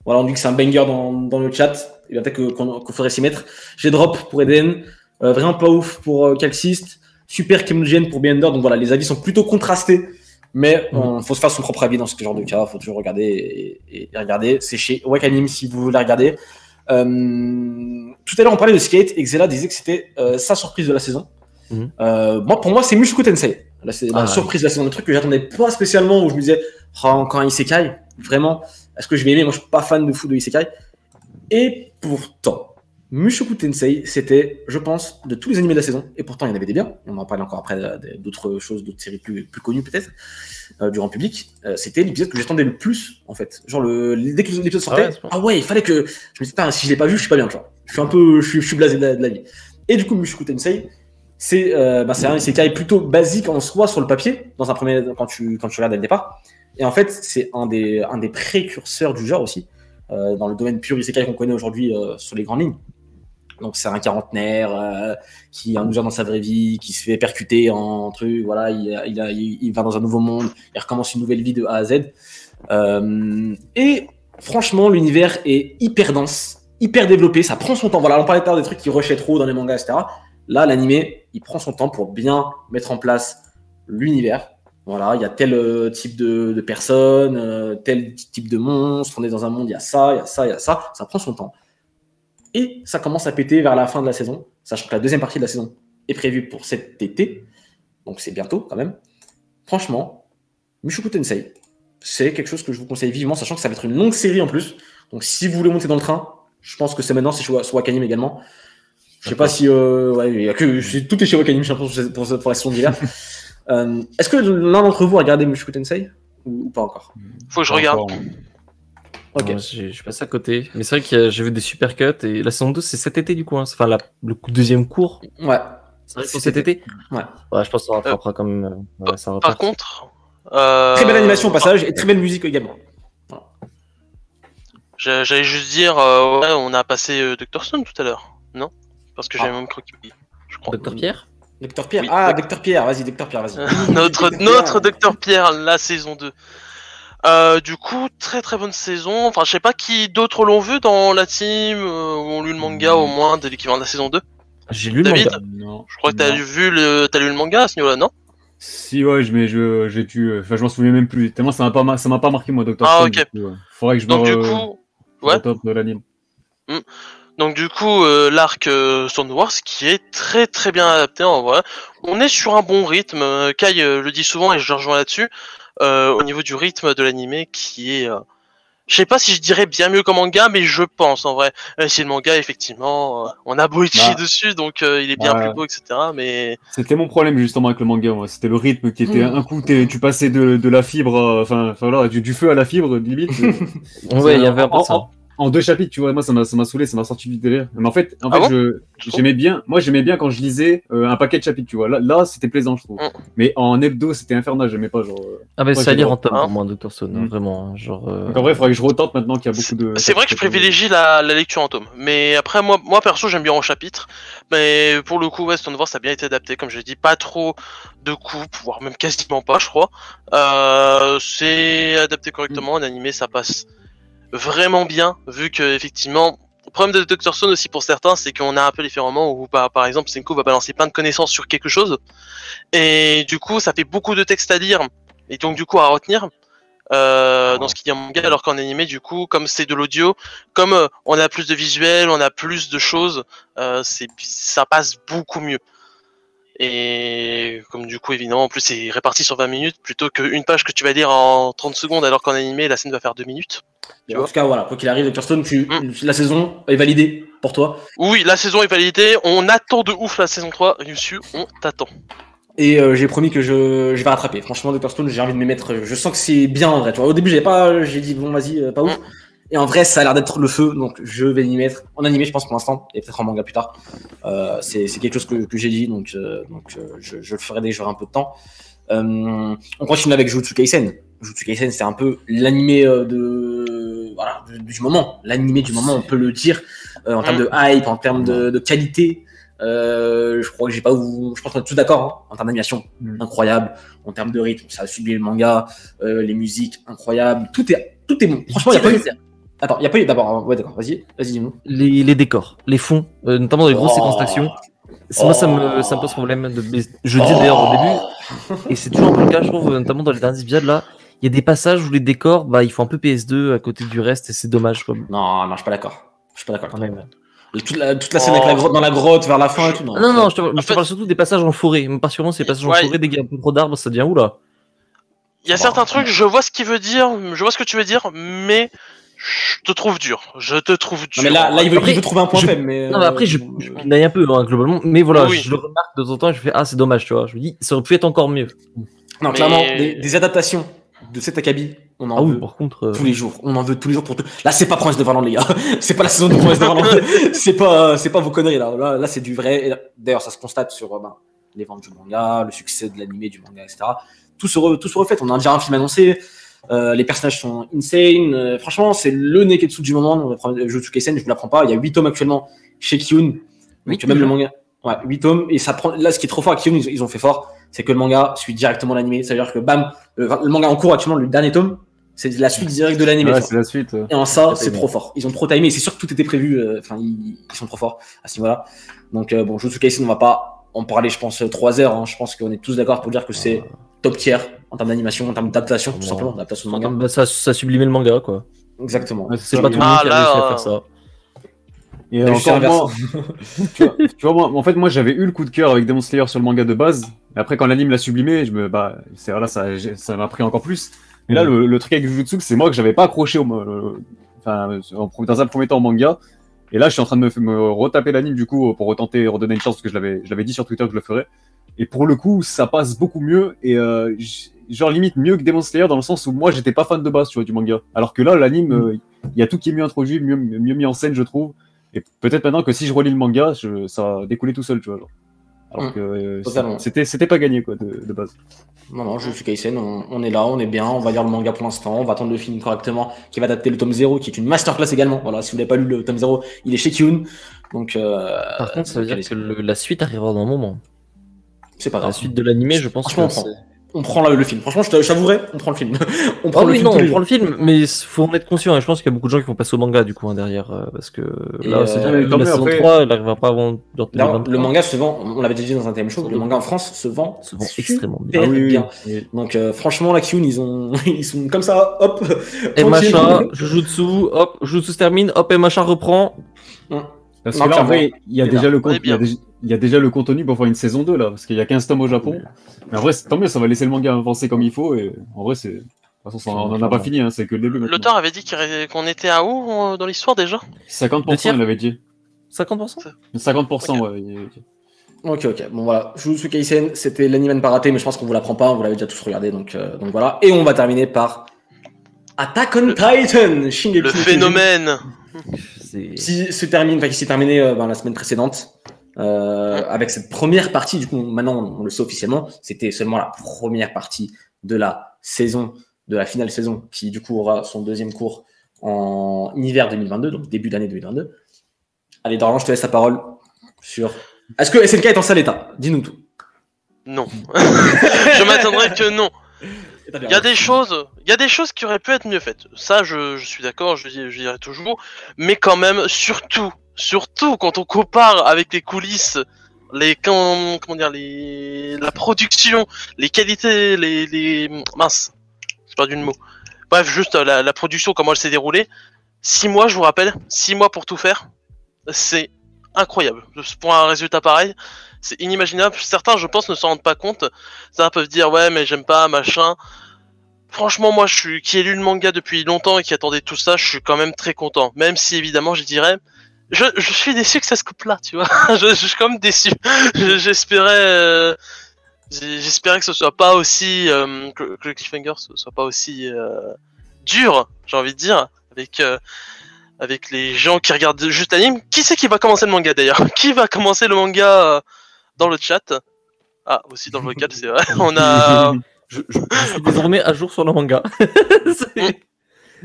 voilà, on dit que c'est un banger dans le chat, il va peut-être qu'on faudrait s'y mettre. J'ai drop pour Eden, vraiment pas ouf pour Calciste, super Kemono Jihen pour Beyonder, donc voilà, les avis sont plutôt contrastés. Mais faut se faire son propre avis dans ce genre de cas, faut toujours regarder et regarder. C'est chez Wakanim si vous voulez regarder. Tout à l'heure on parlait de Skate et Xela disait que c'était sa surprise de la saison. Pour moi c'est Mushoku Tensei. Là, c'est la surprise de la saison, le truc que j'attendais pas spécialement, où je me disais encore un Isekai, vraiment, est-ce que je vais aimer? Moi je suis pas fan de fou de Isekai. Et pourtant Mushoku Tensei, c'était, je pense, de tous les animés de la saison, et pourtant il y en avait des biens, on en parle encore après d'autres choses, d'autres séries plus connues peut-être, du grand public, c'était l'épisode que j'attendais le plus, en fait. Genre, dès que l'épisode sortait, il fallait que, je me disais, si je l'ai pas vu, je suis pas bien, tu vois. Je suis blasé de la vie. Et du coup, Mushoku Tensei, c'est un isekai plutôt basique en soi sur le papier, dans un premier, quand tu regardes dès le départ. Et en fait, c'est un des précurseurs du genre aussi, dans le domaine pur isekai qu'on connaît aujourd'hui sur les grandes lignes. Donc c'est un quarantenaire qui est un loser dans sa vraie vie, qui se fait percuter en truc, voilà, il va dans un nouveau monde, il recommence une nouvelle vie de A à Z. Et franchement, l'univers est hyper dense, hyper développé, ça prend son temps. Voilà, on parlait tout à l'heure des trucs qui rushaient trop dans les mangas, etc. Là, l'animé, il prend son temps pour bien mettre en place l'univers. Voilà, il y a tel type de personnes, tel type de monstre, on est dans un monde, il y a ça, ça prend son temps. Et ça commence à péter vers la fin de la saison, sachant que la deuxième partie de la saison est prévue pour cet été, donc c'est bientôt quand même. Franchement, Mushoku Tensei, c'est quelque chose que je vous conseille vivement, sachant que ça va être une longue série en plus. Donc si vous voulez monter dans le train, je pense que c'est maintenant, c'est sur Wakanim également. Je sais pas si tout est chez Wakanim, je pense, pour la saison d'hiver. Est-ce que l'un d'entre vous a regardé Mushoku Tensei ou pas encore? Faut que je regarde. Ok. Ouais, je suis passé à côté. Mais c'est vrai que j'ai vu des super cuts et la saison 2 c'est cet été du coup. Hein. Enfin, le deuxième cours. Ouais. C'est vrai que cet été. Ouais. Je pense que ça rattrapera quand même. Par contre. Très belle animation au passage et très belle musique également. Voilà. J'allais juste dire, ouais, on a passé Dr. Stone tout à l'heure, non? Parce que j'ai même cru qu'il. Je crois. Dr. Pierre. Dr. Pierre. Oui, Dr. Pierre, vas-y, Dr. Pierre, vas-y. notre Dr. Pierre, la saison 2. Du coup, très très bonne saison. Enfin, je sais pas qui d'autres l'ont vu dans la team, ou ont lu le manga au moins de l'équivalent de la saison 2. J'ai lu David, le manga. Non. Je crois que t'as lu le manga à ce niveau-là, non? Si, ouais, mais j'ai dû. Enfin, je m'en souviens même plus. Tellement ça m'a pas marqué, moi, Dr. Ah, Stone. ok. Du coup, faudrait que je Donc, me du coup, ouais. top de l'anime. Donc du coup, l'arc Stone Wars qui est très très bien adapté en vrai. On est sur un bon rythme. Kai le dit souvent et je le rejoins là-dessus. Au niveau du rythme de l'animé qui est, je sais pas si je dirais bien mieux qu'en manga, mais je pense en vrai. Si le manga effectivement, on a Boichi dessus, donc il est bien plus beau, etc. Mais c'était mon problème justement avec le manga, moi. C'était le rythme qui était un coup, tu passais de la fibre, enfin voilà, du feu à la fibre limite. Ouais, il y avait un peu ça. En 2 chapitres, tu vois, moi ça m'a saoulé, ça m'a sorti du délire. Mais en fait, j'aimais bien quand je lisais un paquet de chapitres, tu vois. Là c'était plaisant, je trouve. Mais en hebdo, c'était infernal, j'aimais pas, genre. C'est à lire en tome pour moi, Dr. Stone, vraiment, genre. Donc en vrai, il faudrait que je retente maintenant qu'il y a beaucoup de. C'est vrai que je privilégie la lecture en tome. Mais après, moi perso, j'aime bien en chapitre. Mais pour le coup, ouais, Stone Wars, ça a bien été adapté, comme je l'ai dit, pas trop de coups, voire même quasiment pas, je crois. C'est adapté correctement, en animé, ça passe vraiment bien, vu que effectivement, le problème de Dr. Stone aussi pour certains, c'est qu'on a un peu les moments où par exemple Senko va balancer plein de connaissances sur quelque chose, et du coup ça fait beaucoup de texte à lire, et donc du coup à retenir dans ce qu'il y a en manga, alors qu'en animé du coup, comme c'est de l'audio, comme on a plus de visuels, on a plus de choses, ça passe beaucoup mieux. Et comme du coup évidemment en plus c'est réparti sur 20 minutes plutôt qu'une page que tu vas lire en 30 secondes alors qu'en animé la scène va faire 2 minutes. En tout cas voilà, quoi qu'il arrive, Dr. Stone, la saison est validée pour toi. Oui, la saison est validée, on attend de ouf la saison 3, Yusu, on t'attend. Et j'ai promis que je vais rattraper. Franchement, Dr. Stone, j'ai envie de me mettre. Je sens que c'est bien en vrai. Tu vois, au début, j'ai dit bon, vas-y, pas ouf. Et en vrai, ça a l'air d'être le feu, donc je vais y mettre. En animé, je pense pour l'instant, et peut-être en manga plus tard. C'est quelque chose que j'ai dit, donc je le ferai dès que j'aurai un peu de temps. On continue avec Jujutsu Kaisen. Jujutsu Kaisen, c'est un peu l'animé du moment. L'animé du moment, on peut le dire, en termes de hype, en termes de qualité. Je crois que je pense qu'on est tous d'accord, hein, en termes d'animation, incroyable, en termes de rythme, ça a suivi le manga, les musiques, incroyables, tout est bon. Franchement, il y a pas eu. Attends, il y a pas eu d'abord. Ouais, d'accord. Vas-y, dis-nous. Les décors, les fonds, notamment dans les grosses séquences d'action. Moi, ça me pose problème. Je dis d'ailleurs au début, et c'est toujours un peu le cas, je trouve, notamment dans les derniers épisodes là. Il y a des passages où les décors, ils font un peu PS2 à côté du reste, et c'est dommage, quoi. Non, je suis pas d'accord. Quand même. Toute la scène avec la grotte, dans la grotte vers la fin et tout. Non, je te parle surtout des passages en forêt. Particulièrement, c'est les passages en forêt, dès qu'il y a un peu trop d'arbres, ça devient où là? Il y a certains trucs, je vois ce qu'il veut dire, je vois ce que tu veux dire, mais je te trouve dur. Non, mais là, il veut trouver un point faible. Mais non, mais après, je pinaille un peu, hein, globalement. Mais voilà, je le remarque de temps en temps et je fais, c'est dommage, tu vois. Je me dis, ça aurait pu être encore mieux. Non, clairement, des adaptations de cet Akabi, on en veut par contre, tous les jours. On en veut tous les jours pour tout. Là, c'est pas Promise Neverland, les gars. C'est pas la saison de Promise Neverland. c'est pas vos conneries, là. Là, c'est du vrai. D'ailleurs, ça se constate sur les ventes du manga, le succès de l'animé du manga, etc. Tout se reflète. On a déjà un film annoncé. Les personnages sont insane. Franchement, c'est le Neketsu du moment. Jujutsu Kaisen, je vous l'apprends pas. Il y a 8 tomes actuellement chez Kiyun. Donc, même le manga. Ouais, 8 tomes. Et ça prend. Là, ce qui est trop fort à Kiyun, ils ont fait fort, c'est que le manga suit directement l'animé. C'est-à-dire que bam, le manga en cours actuellement, le dernier tome, c'est la suite directe de l'animé. Ouais, c'est la suite. Et en ça, c'est trop fort. Ils ont trop timé. C'est sûr que tout était prévu. Enfin, ils sont trop forts à ce niveau-là. Donc, bon, Jujutsu Kaisen, on va pas en parler, je pense, 3 heures. Hein. Je pense qu'on est tous d'accord pour dire que c'est top tier en termes d'animation, en termes d'adaptation, tout simplement, d'adaptation de manga. Ça sublimait le manga, quoi. Exactement. Ouais, c'est pas tout le monde qui a réussi à faire ça. Et encore moi, tu vois, moi, en fait, moi, j'avais eu le coup de cœur avec Demon Slayer sur le manga de base. Et après, quand l'anime l'a sublimé, ça m'a pris encore plus. Mais là, le truc avec Jujutsu, c'est moi que j'avais pas accroché dans un premier temps au manga. Et là, je suis en train de me retaper l'anime du coup pour retenter, redonner une chance parce que je l'avais dit sur Twitter que je le ferais. Et pour le coup, ça passe beaucoup mieux et genre limite mieux que Demon Slayer dans le sens où moi j'étais pas fan de base, tu vois, du manga. Alors que là, l'anime, il y a tout qui est mieux introduit, mieux mis en scène, je trouve. Et peut-être maintenant que si je relis le manga, ça va découler tout seul, tu vois. Genre. Alors que c'était pas gagné quoi de base. Non, Jujutsu Kaisen, on est là, on est bien, on va lire le manga pour l'instant, on va attendre le film correctement, qui va adapter le tome 0, qui est une masterclass également. Voilà, si vous n'avez pas lu le tome 0, il est chez Kyun. Donc, par contre, ça veut dire que la suite arrivera dans un moment. C'est pas grave. La suite de l'animé, je pense que on prend le film. Franchement, je t'avouerai, on prend le film. on prend le film, mais il faut en être conscient. Et je pense qu'il y a beaucoup de gens qui vont passer au manga du coup derrière, parce que là, c'est la saison 3, elle n'arrivera pas avant. Le manga se vend, on l'avait déjà dit dans un thème show, le manga en France se vend extrêmement bien. Donc franchement, la Kyun, ils sont comme ça, hop. MHA, Jujutsu, hop, Jujutsu se termine, hop, MHA reprend. Parce que là, en vrai, il y a déjà le contenu pour faire une saison 2 là, parce qu'il y a 15 tomes au Japon. Mais en vrai, tant mieux, ça va laisser le manga avancer comme il faut. Et en vrai, de toute façon, on n'en a pas fini, hein, c'est que le début. L'auteur avait dit qu'on était à où dans l'histoire déjà? 50%, il avait dit. 50%? 50%, ouais. Ok. Bon voilà, Jujutsu Kaisen, c'était l'anime à ne pas rater, mais je pense qu'on vous l'apprend pas, vous l'avez déjà tous regardé, donc voilà. Et on va terminer par Attack on Titan, Shingeki le phénomène. Qui s'est terminé la semaine précédente. Avec cette première partie, du coup, maintenant on le sait officiellement, c'était seulement la première partie de la saison, de la finale saison, qui du coup aura son deuxième cours en hiver 2022, donc début d'année 2022. Allez, Dorian, je te laisse la parole sur. Est-ce que SNK est en sale état? Dis-nous tout. Non. Je m'attendrais que non. Il y a des choses qui auraient pu être mieux faites. Ça, je suis d'accord, je dirais toujours. Mais quand même, surtout quand on compare avec les coulisses, la production, les qualités, mince, j'ai perdu le mot. Bref, juste la production, comment elle s'est déroulée. 6 mois, je vous rappelle, 6 mois pour tout faire. C'est incroyable. Pour un résultat pareil, c'est inimaginable. Certains, je pense, ne s'en rendent pas compte. Certains peuvent dire, ouais, mais j'aime pas, machin. Franchement, moi, qui ai lu le manga depuis longtemps et qui attendait tout ça, je suis quand même très content. Même si, évidemment, je dirais, je suis déçu que ça se coupe là, tu vois. je suis quand même déçu. J'espérais que ce soit pas aussi, que le cliffhanger soit pas aussi dur, j'ai envie de dire, avec les gens qui regardent juste l'anime. Qui c'est qui va commencer le manga d'ailleurs? Qui va commencer le manga dans le chat? Ah, aussi dans le vocal, c'est vrai. On a. Je suis désormais à jour sur le manga.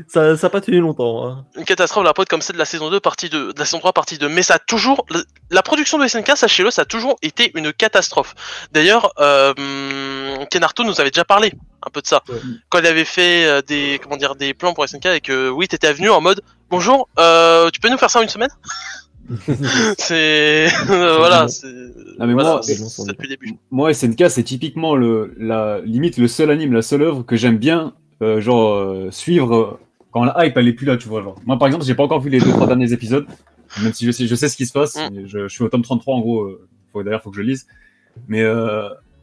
Ça a pas tenu longtemps. Hein. Une catastrophe, la prod comme celle de la saison 2, de la saison 3, partie 2. Mais ça a toujours. La production de SNK, sachez-le, ça a toujours été une catastrophe. D'ailleurs, Kenarto nous avait déjà parlé un peu de ça. Ouais. Quand il avait fait des plans pour SNK et que oui, t'étais venu en mode bonjour, tu peux nous faire ça en une semaine? C'est voilà, c'est depuis le début. Moi, SNK, c'est typiquement limite le seul anime, la seule œuvre que j'aime bien, suivre quand la hype elle est plus là, tu vois. Genre. Moi, par exemple, j'ai pas encore vu les 2-3 derniers épisodes, même si je sais ce qui se passe. Je suis au tome 33 en gros. D'ailleurs, faut que je le lise. Mais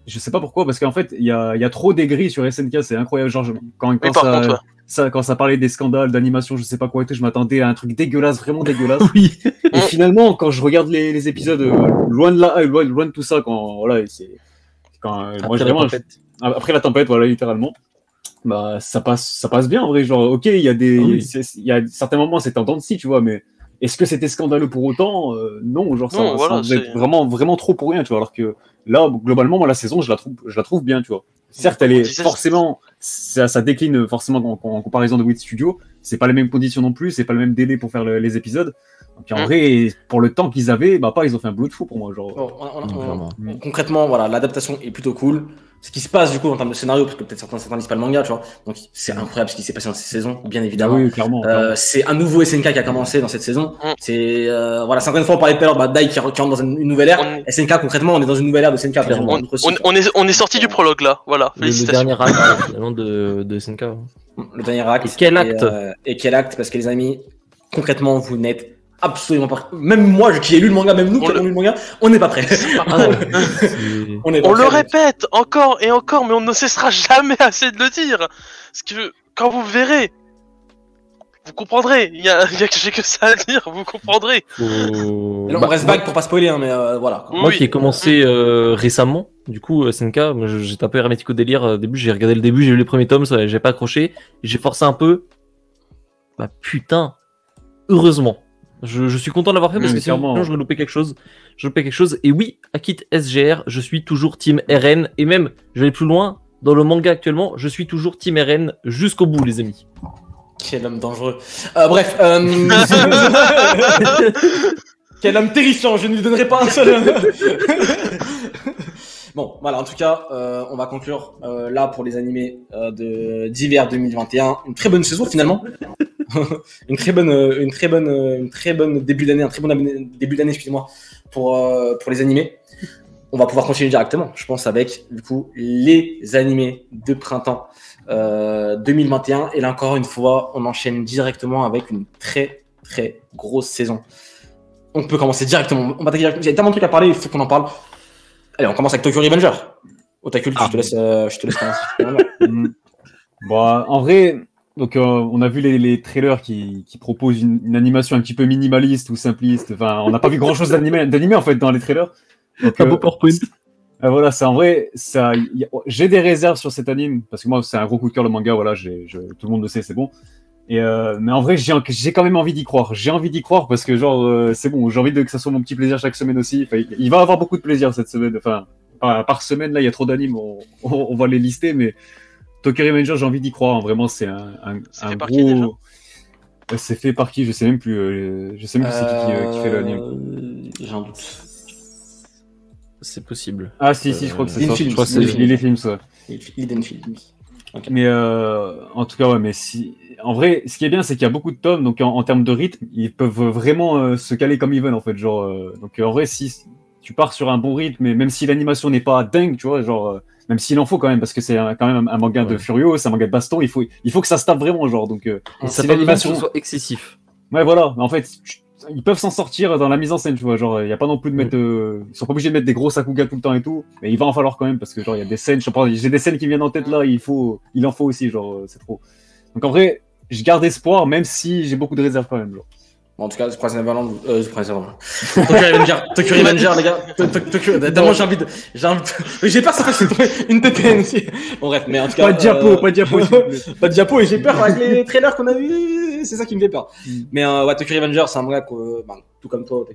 je sais pas pourquoi, parce qu'en fait, il y a trop d'aigris sur SNK, c'est incroyable. Genre, quand ça parlait des scandales d'animation, je sais pas quoi et tout, je m'attendais à un truc dégueulasse, vraiment dégueulasse. Oui. Et finalement, quand je regarde les épisodes, loin de tout ça, après la tempête, voilà, littéralement, bah ça passe bien en vrai. Genre, ok, il y a certains moments c'est en dents de scie, tu vois, mais est-ce que c'était scandaleux pour autant? Non, genre ça faisait vraiment trop pour rien, tu vois. Alors que là, globalement, moi la saison, je la trouve bien, tu vois. Certes, elle est forcément, ça décline forcément en comparaison de Wit Studio. C'est pas les mêmes conditions non plus, c'est pas le même délai pour faire les épisodes. Donc en vrai, pour le temps qu'ils avaient, ils ont fait un boulot de fou pour moi. Genre. Concrètement, voilà, l'adaptation est plutôt cool. Ce qui se passe du coup en termes de scénario, parce que peut-être certains lisent pas le manga, tu vois. Donc c'est incroyable ce qui s'est passé dans cette saison, bien évidemment. Oui, clairement. C'est un nouveau SNK qui a commencé dans cette saison. C'est voilà, 50 fois on parlait tout à l'heure, Dai qui rentre dans une nouvelle ère. SNK concrètement, on est dans une nouvelle ère de SNK. On est sorti du prologue là, voilà. Le dernier acte finalement de SNK. Le dernier acte. Et quel acte et quel acte, parce que les amis, concrètement, vous n'êtes absolument pas. Même moi, qui ai lu le manga, même nous qui avons lu le manga, on n'est pas prêts. On le répète encore et encore, mais on ne cessera jamais assez de le dire. Parce que quand vous verrez, vous comprendrez. J'ai que ça à dire, vous comprendrez. On reste vague pour pas spoiler, hein, mais voilà. Moi qui ai commencé récemment, du coup, SNK, j'étais un peu hermétique au délire. Au début, j'ai regardé le début, j'ai lu les premiers tomes, j'ai pas accroché. J'ai forcé un peu. Bah putain, heureusement. Je suis content de l'avoir fait parce que sinon je loupais quelque chose. Et oui, Akit SGR, je suis toujours Team RN. Et même, je vais aller plus loin, dans le manga actuellement, je suis toujours Team RN jusqu'au bout, les amis. Quel homme dangereux. Bref. Quel homme terrifiant, je ne lui donnerai pas un seul. Bon, voilà, en tout cas, on va conclure là pour les animés d'hiver 2021. Une très bonne saison finalement. une très bonne début d'année, un très bon début d'année, excusez-moi, pour les animés. On va pouvoir continuer directement, je pense, avec du coup les animés de printemps 2021. Et là encore une fois, on enchaîne directement avec une très très grosse saison. On peut commencer directement. Il y a tellement de trucs à parler, il faut qu'on en parle. Allez, on commence avec Tokyo Revenger. Otakul, je te laisse commencer. Bon, en vrai, donc on a vu les trailers qui proposent une animation un petit peu minimaliste ou simpliste. Enfin, on n'a pas vu grand chose d'animé en fait dans les trailers. Donc, un beau PowerPoint. Voilà, c'est en vrai, j'ai des réserves sur cet anime parce que moi c'est un gros coup de cœur le manga. Voilà, tout le monde le sait, c'est bon. Mais en vrai, j'ai quand même envie d'y croire. J'ai envie d'y croire parce que genre c'est bon. J'ai envie que ça soit mon petit plaisir chaque semaine aussi. Enfin, il va avoir beaucoup de plaisir cette semaine. Enfin, par semaine là, il y a trop d'animes. On va les lister, mais Tokyo Revenger, j'ai envie d'y croire. Vraiment, c'est un gros. C'est fait par qui? Je sais même plus. Je sais même plus c'est qui fait l'anime. J'ai un doute. C'est possible. Ah si, je crois que c'est ça. Je crois que c'est les films, ça. Hidden Films. Okay. Mais en tout cas, ouais, mais en vrai, ce qui est bien, c'est qu'il y a beaucoup de tomes, donc en termes de rythme, ils peuvent vraiment se caler comme ils veulent, en fait. Genre, donc en vrai, si tu pars sur un bon rythme, et même si l'animation n'est pas dingue, tu vois, genre, même s'il en faut quand même, parce que c'est quand même un manga de Furio, c'est un manga de baston, il faut que ça se tape vraiment, genre. Donc, et ça l'animation soit excessif. Ouais, voilà. En fait, ils peuvent s'en sortir dans la mise en scène, tu vois. Genre, il n'y a pas non plus de mettre. Ils sont pas obligés de mettre des gros sakuga tout le temps et tout. Mais il va en falloir quand même parce que, genre, il y a des scènes. J'ai des scènes qui viennent en tête là. Il en faut aussi, genre, c'est trop. Donc en vrai, je garde espoir, même si j'ai beaucoup de réserves quand même, genre. Bon, en tout cas, Tokyo Revenger, les gars. Tellement j'ai envie de. J'ai peur que ça fasse une TPN aussi. Bon, bref, mais en tout cas. Pas de diapo. Pas de diapo, et j'ai peur avec les trailers qu'on a vus. C'est ça qui me fait peur. Mais ouais, Tokyo Revenger, c'est un manga que, tout comme toi,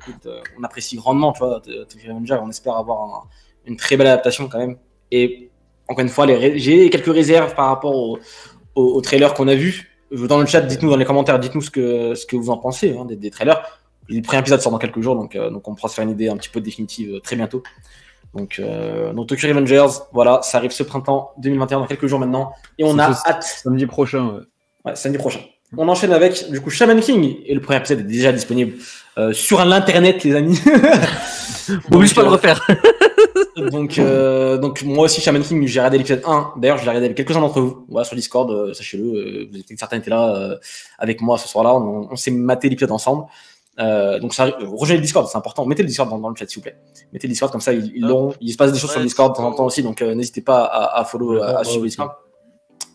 on apprécie grandement, tu vois. Tokyo Revenger, on espère avoir une très belle adaptation quand même. Et encore une fois, j'ai quelques réserves par rapport au trailer qu'on a vu. Dans le chat, dites-nous dans les commentaires, dites-nous ce que vous en pensez des trailers. Le premier épisode sort dans quelques jours, donc on pourra se faire une idée un petit peu définitive très bientôt. Donc Tokyo Revengers, voilà, ça arrive ce printemps 2021 dans quelques jours maintenant, et on a hâte. Samedi prochain. Ouais, samedi prochain. On enchaîne avec du coup Shaman King, et le premier épisode est déjà disponible sur l'internet, les amis. On ne pas le refaire. Donc moi aussi Shaman King, j'ai regardé l'épisode 1. D'ailleurs, je l'ai regardé avec quelques-uns d'entre vous. Voilà, sur Discord, sachez-le, certains étaient là avec moi ce soir-là. On s'est maté l'épisode ensemble. Donc ça, rejoignez le Discord, c'est important. Mettez le Discord dans le chat, s'il vous plaît. Mettez le Discord, comme ça ils l'auront. Il se passe des choses sur le Discord de temps en temps aussi, donc n'hésitez pas à follow, à suivre le Discord.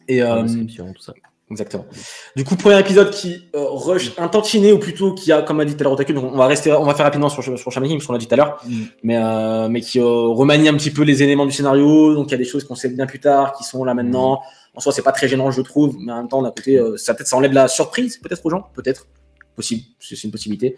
Et tout ça. Exactement. Du coup, premier épisode qui rush un tantinet, ou plutôt qui a, comme a dit tout à l'heure Otaku, donc on va faire rapidement sur Shaman King, parce qu'on l'a dit tout à l'heure, mais qui remanie un petit peu les éléments du scénario. Donc il y a des choses qu'on sait bien plus tard, qui sont là maintenant. En soi, c'est pas très gênant, je trouve, mais en même temps, d'un côté, ça enlève la surprise, peut-être aux gens, peut-être, possible, c'est une possibilité.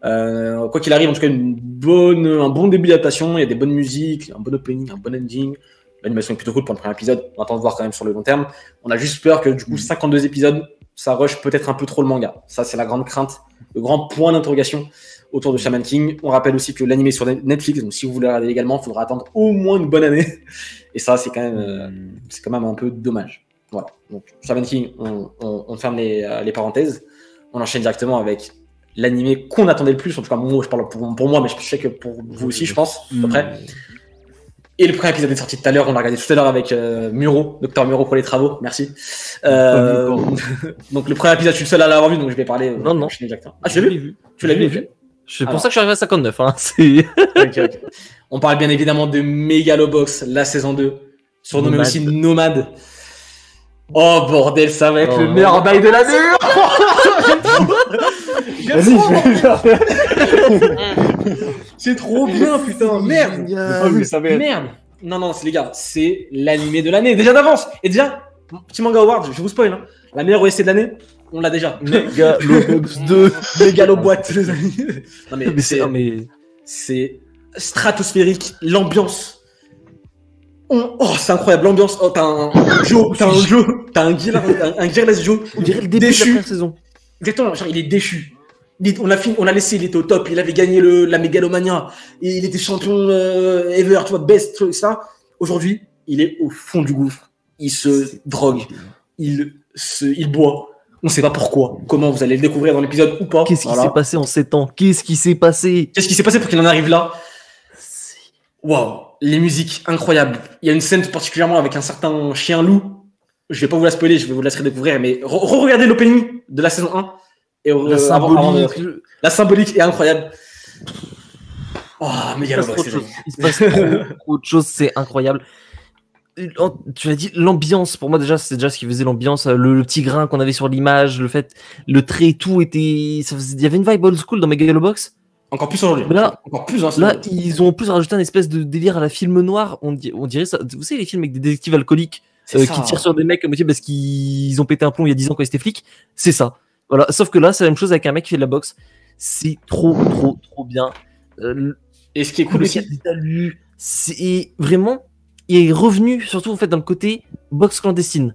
Quoi qu'il arrive, en tout cas, un bon début d'adaptation. Il y a des bonnes musiques, un bon opening, un bon ending. L'animation est plutôt cool pour le premier épisode. On attend de voir quand même sur le long terme. On a juste peur que du coup 52 épisodes, ça rush peut-être un peu trop le manga. Ça, c'est la grande crainte, le grand point d'interrogation autour de Shaman King. On rappelle aussi que l'anime est sur Netflix, donc si vous voulez regarder également, il faudra attendre au moins une bonne année. Et ça, c'est quand même un peu dommage. Voilà. Donc Shaman King, on ferme les parenthèses. On enchaîne directement avec l'anime qu'on attendait le plus. En tout cas, moi, je parle pour moi, mais je sais que pour vous aussi, je pense, à peu près. Et le premier épisode est sorti tout à l'heure, on l'a regardé tout à l'heure avec Muro, Docteur Muro pour les travaux, merci. Donc le premier épisode, je suis le seul à l'avoir vu, donc je vais parler. Non. Ah, tu l'as vu? Tu l'as vu? C'est pour ça que je suis arrivé à 59. Hein. Okay. On parle bien évidemment de Megalobox, la saison 2, surnommée aussi Nomade. Oh bordel, ça va être le meilleur bail de l'année. C'est trop bien, putain. Merde. Merde. Non, c'est les gars, c'est l'animé de l'année déjà d'avance. Et déjà, petit manga award, je vous spoil. Hein. La meilleure OST de l'année, on l'a déjà. Megalobox 2, Megaloboîte. Non mais c'est stratosphérique, l'ambiance. Oh, c'est incroyable, l'ambiance. Oh, t'as un Joe, t'as un Gearless Joe. On dirait le début de la première saison. Exactement, genre il est déchu. On a laissé, il était au top, il avait gagné la Mégalomania, et il était champion ever, tu vois, best, tout ça. Aujourd'hui, il est au fond du gouffre. Il se drogue, il boit. On sait pas pourquoi. Comment vous allez le découvrir dans l'épisode ou pas. Qu'est-ce qui s'est passé en 7 ans? Qu'est-ce qui s'est passé pour qu'il en arrive là? Waouh, les musiques incroyables. Il y a une scène particulièrement avec un certain chien loup. Je vais pas vous la spoiler, je vais vous la laisser découvrir, mais regardez l'opening de la saison 1. Et la symbolique est incroyable. Oh, Megalobox, il se passe trop de choses, c'est incroyable. Tu l'as dit, l'ambiance, pour moi déjà, c'est déjà ce qui faisait l'ambiance, le petit grain qu'on avait sur l'image, le trait et tout était, il y avait une vibe old school dans Megalobox. Encore plus aujourd'hui. Là, encore plus. Là, ils ont en plus rajouté un espèce de délire à la film noir. On dirait ça. Vous savez les films avec des détectives alcooliques qui tirent sur des mecs à moitié parce qu'ils ont pété un plomb il y a 10 ans quand ils étaient flics. C'est ça. Voilà. Sauf que là, c'est la même chose avec un mec qui fait de la boxe. C'est trop bien. Et ce qui est cool aussi, c'est vraiment, il est revenu surtout en fait dans le côté boxe clandestine.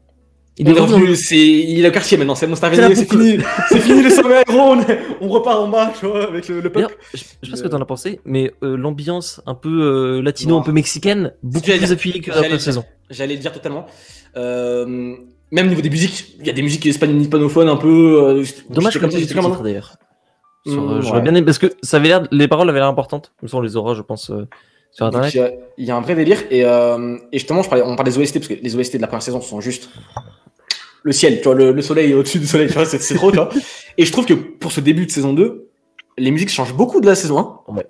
Il est revenu, il est au quartier maintenant, c'est bon, c'est fini le sommet, gros, on repart en bas, tu vois, avec le peuple. Je sais pas ce que t'en as pensé, mais l'ambiance un peu latino, un peu mexicaine, beaucoup plus appuyée que la première saison. J'allais le dire totalement. Même au niveau des musiques, il y a des musiques hispanophones un peu. Dommage comme ça d'ailleurs. J'aurais bien aimé, parce que ça avait l'air, les paroles avaient l'air importantes, comme ça on les aura, je pense, sur internet. Il y a un vrai délire, et justement, on parle des OST, parce que les OST de la première saison sont juste le ciel, tu vois, le soleil au-dessus du soleil, tu vois, c'est trop, tu vois. Et je trouve que pour ce début de saison 2, les musiques changent beaucoup de la saison 1. Ouais.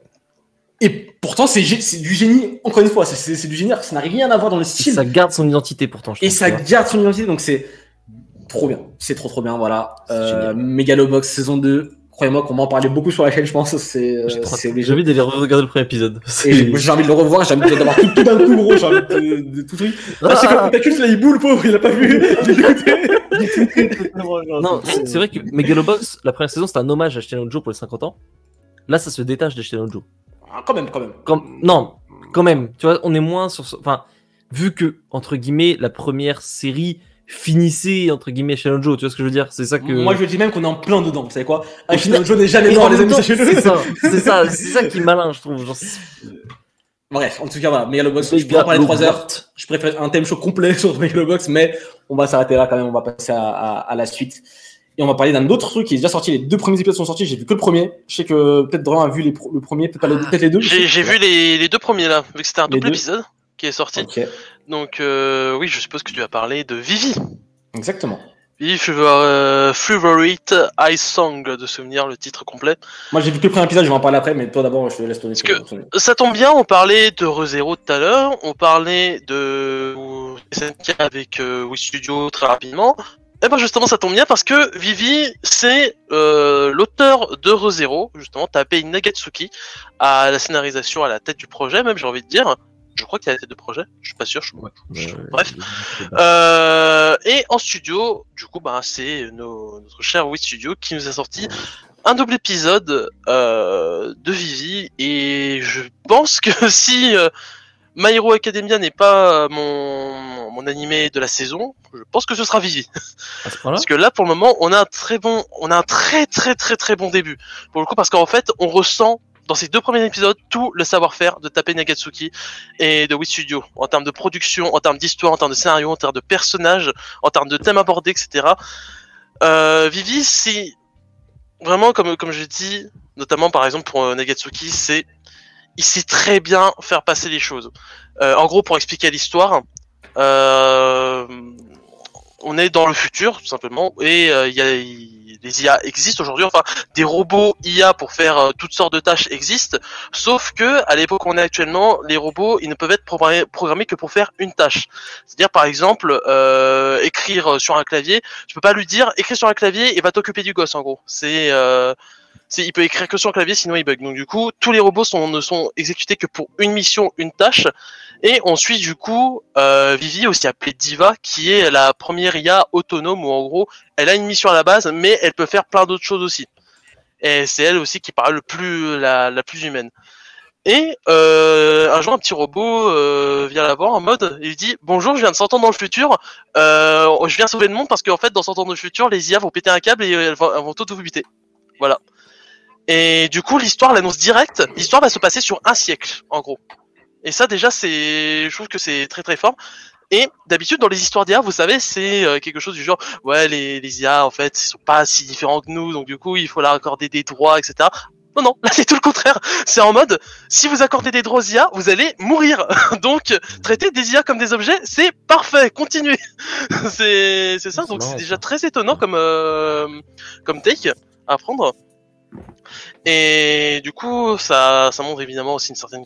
Et pourtant, c'est du génie, encore une fois, c'est du génie, ça n'a rien à voir dans le style. Ça garde son identité pourtant, je pense. Et ça garde son identité, donc c'est trop bien. C'est trop bien, voilà. Megalobox saison 2. Croyez-moi qu'on m'en parlait beaucoup sur la chaîne, je pense. C'est j'ai envie d'aller regarder le premier épisode. J'ai envie de le revoir, j'ai envie d'avoir tout d'un coup, gros. J'ai envie de tout truc. C'est comme Tacus, là, il boule, pauvre, il a pas vu. Non, c'est vrai que Megalobox, la première saison, c'était un hommage à Shinron Joe pour les 50 ans. Là, ça se détache de Shinron Joe. Quand même. Non, quand même. Tu vois, on est moins sur. Enfin, vu que, entre guillemets, la première série finissait entre guillemets Shinron Joe, tu vois ce que je veux dire? C'est ça que. Moi je dis même qu'on est en plein dedans, vous savez quoi? Shinron Joe n'est jamais mort, les amis, c'est ça qui est malin, je trouve. Genre... Bref, en tout cas, voilà, Megalobox, je pourrais parler 3 heures. Je préfère un thème show complet sur Megalobox, mais on va s'arrêter là quand même, on va passer à la suite. Et on va parler d'un autre truc qui est déjà sorti, les 2 premiers épisodes sont sortis, j'ai vu que le premier. Je sais que peut-être Dorian a vu le premier, peut-être les 2. J'ai vu les 2 premiers là, vu que c'était un double épisode qui est sorti. Okay. Donc oui, je suppose que tu vas parler de Vivi. Exactement. Vivi Favorite Ice Song, de souvenir le titre complet. Moi j'ai vu que le premier épisode, je vais en parler après, mais toi d'abord je te laisse ton épisode. Ça tombe bien, on parlait de ReZero tout à l'heure, on parlait de SNK avec Wii Studio très rapidement. Et ben justement ça tombe bien parce que Vivi c'est l'auteur de ReZero, justement Tapei Nagatsuki, à la scénarisation, à la tête du projet même, j'ai envie de dire. Je crois qu'il y a la tête de projet, je suis pas sûr. Bref. Et en studio, du coup, bah, c'est notre cher Wii Studio qui nous a sorti un double épisode de Vivi. Et je pense que si My Hero Academia n'est pas mon animé de la saison, je pense que ce sera Vivi. Parce que là, pour le moment, on a un très bon début. Pour le coup, parce qu'en fait, on ressent dans ces 2 premiers épisodes tout le savoir-faire de Tapei Nagatsuki et de Wii Studio en termes de production, en termes d'histoire, en termes de scénario, en termes de personnages, en termes de thèmes abordés, etc. Vivi, c'est vraiment comme je dis, notamment par exemple pour Nagatsuki, c'est il sait très bien faire passer les choses. En gros, pour expliquer l'histoire, on est dans le futur, tout simplement, et les IA existent aujourd'hui, enfin, des robots IA pour faire toutes sortes de tâches existent, sauf que, à l'époque où on est actuellement, les robots, ils ne peuvent être programmés que pour faire une tâche. C'est-à-dire, par exemple, écrire sur un clavier, je peux pas lui dire, écris sur un clavier et va t'occuper du gosse, en gros. Il peut écrire que sur le clavier, sinon il bug. Donc du coup, tous les robots ne sont exécutés que pour une mission, une tâche. Et on suit du coup Vivi, aussi appelée Diva, qui est la première IA autonome où en gros, elle a une mission à la base, mais elle peut faire plein d'autres choses aussi. Et c'est elle aussi qui paraît la plus humaine. Et un jour, un petit robot vient la voir en mode, il dit bonjour, je viens de 100 ans dans le futur, je viens sauver le monde parce qu'en fait, dans 100 ans dans le futur, les IA vont péter un câble et elles vont tout vous buter. Voilà. Et du coup, l'histoire l'annonce direct. L'histoire va se passer sur un siècle, en gros. Et ça, déjà, je trouve que c'est très très fort. Et d'habitude, dans les histoires d'IA, vous savez, c'est quelque chose du genre, ouais, les IA, en fait, ils sont pas si différents que nous, donc du coup, il faut leur accorder des droits, etc. Non, là, c'est tout le contraire. C'est en mode, si vous accordez des droits aux IA, vous allez mourir. Donc, traiter des IA comme des objets, c'est parfait. Continuez. c'est ça. Donc, c'est déjà très étonnant comme take à prendre. Et du coup, ça montre évidemment aussi une certaine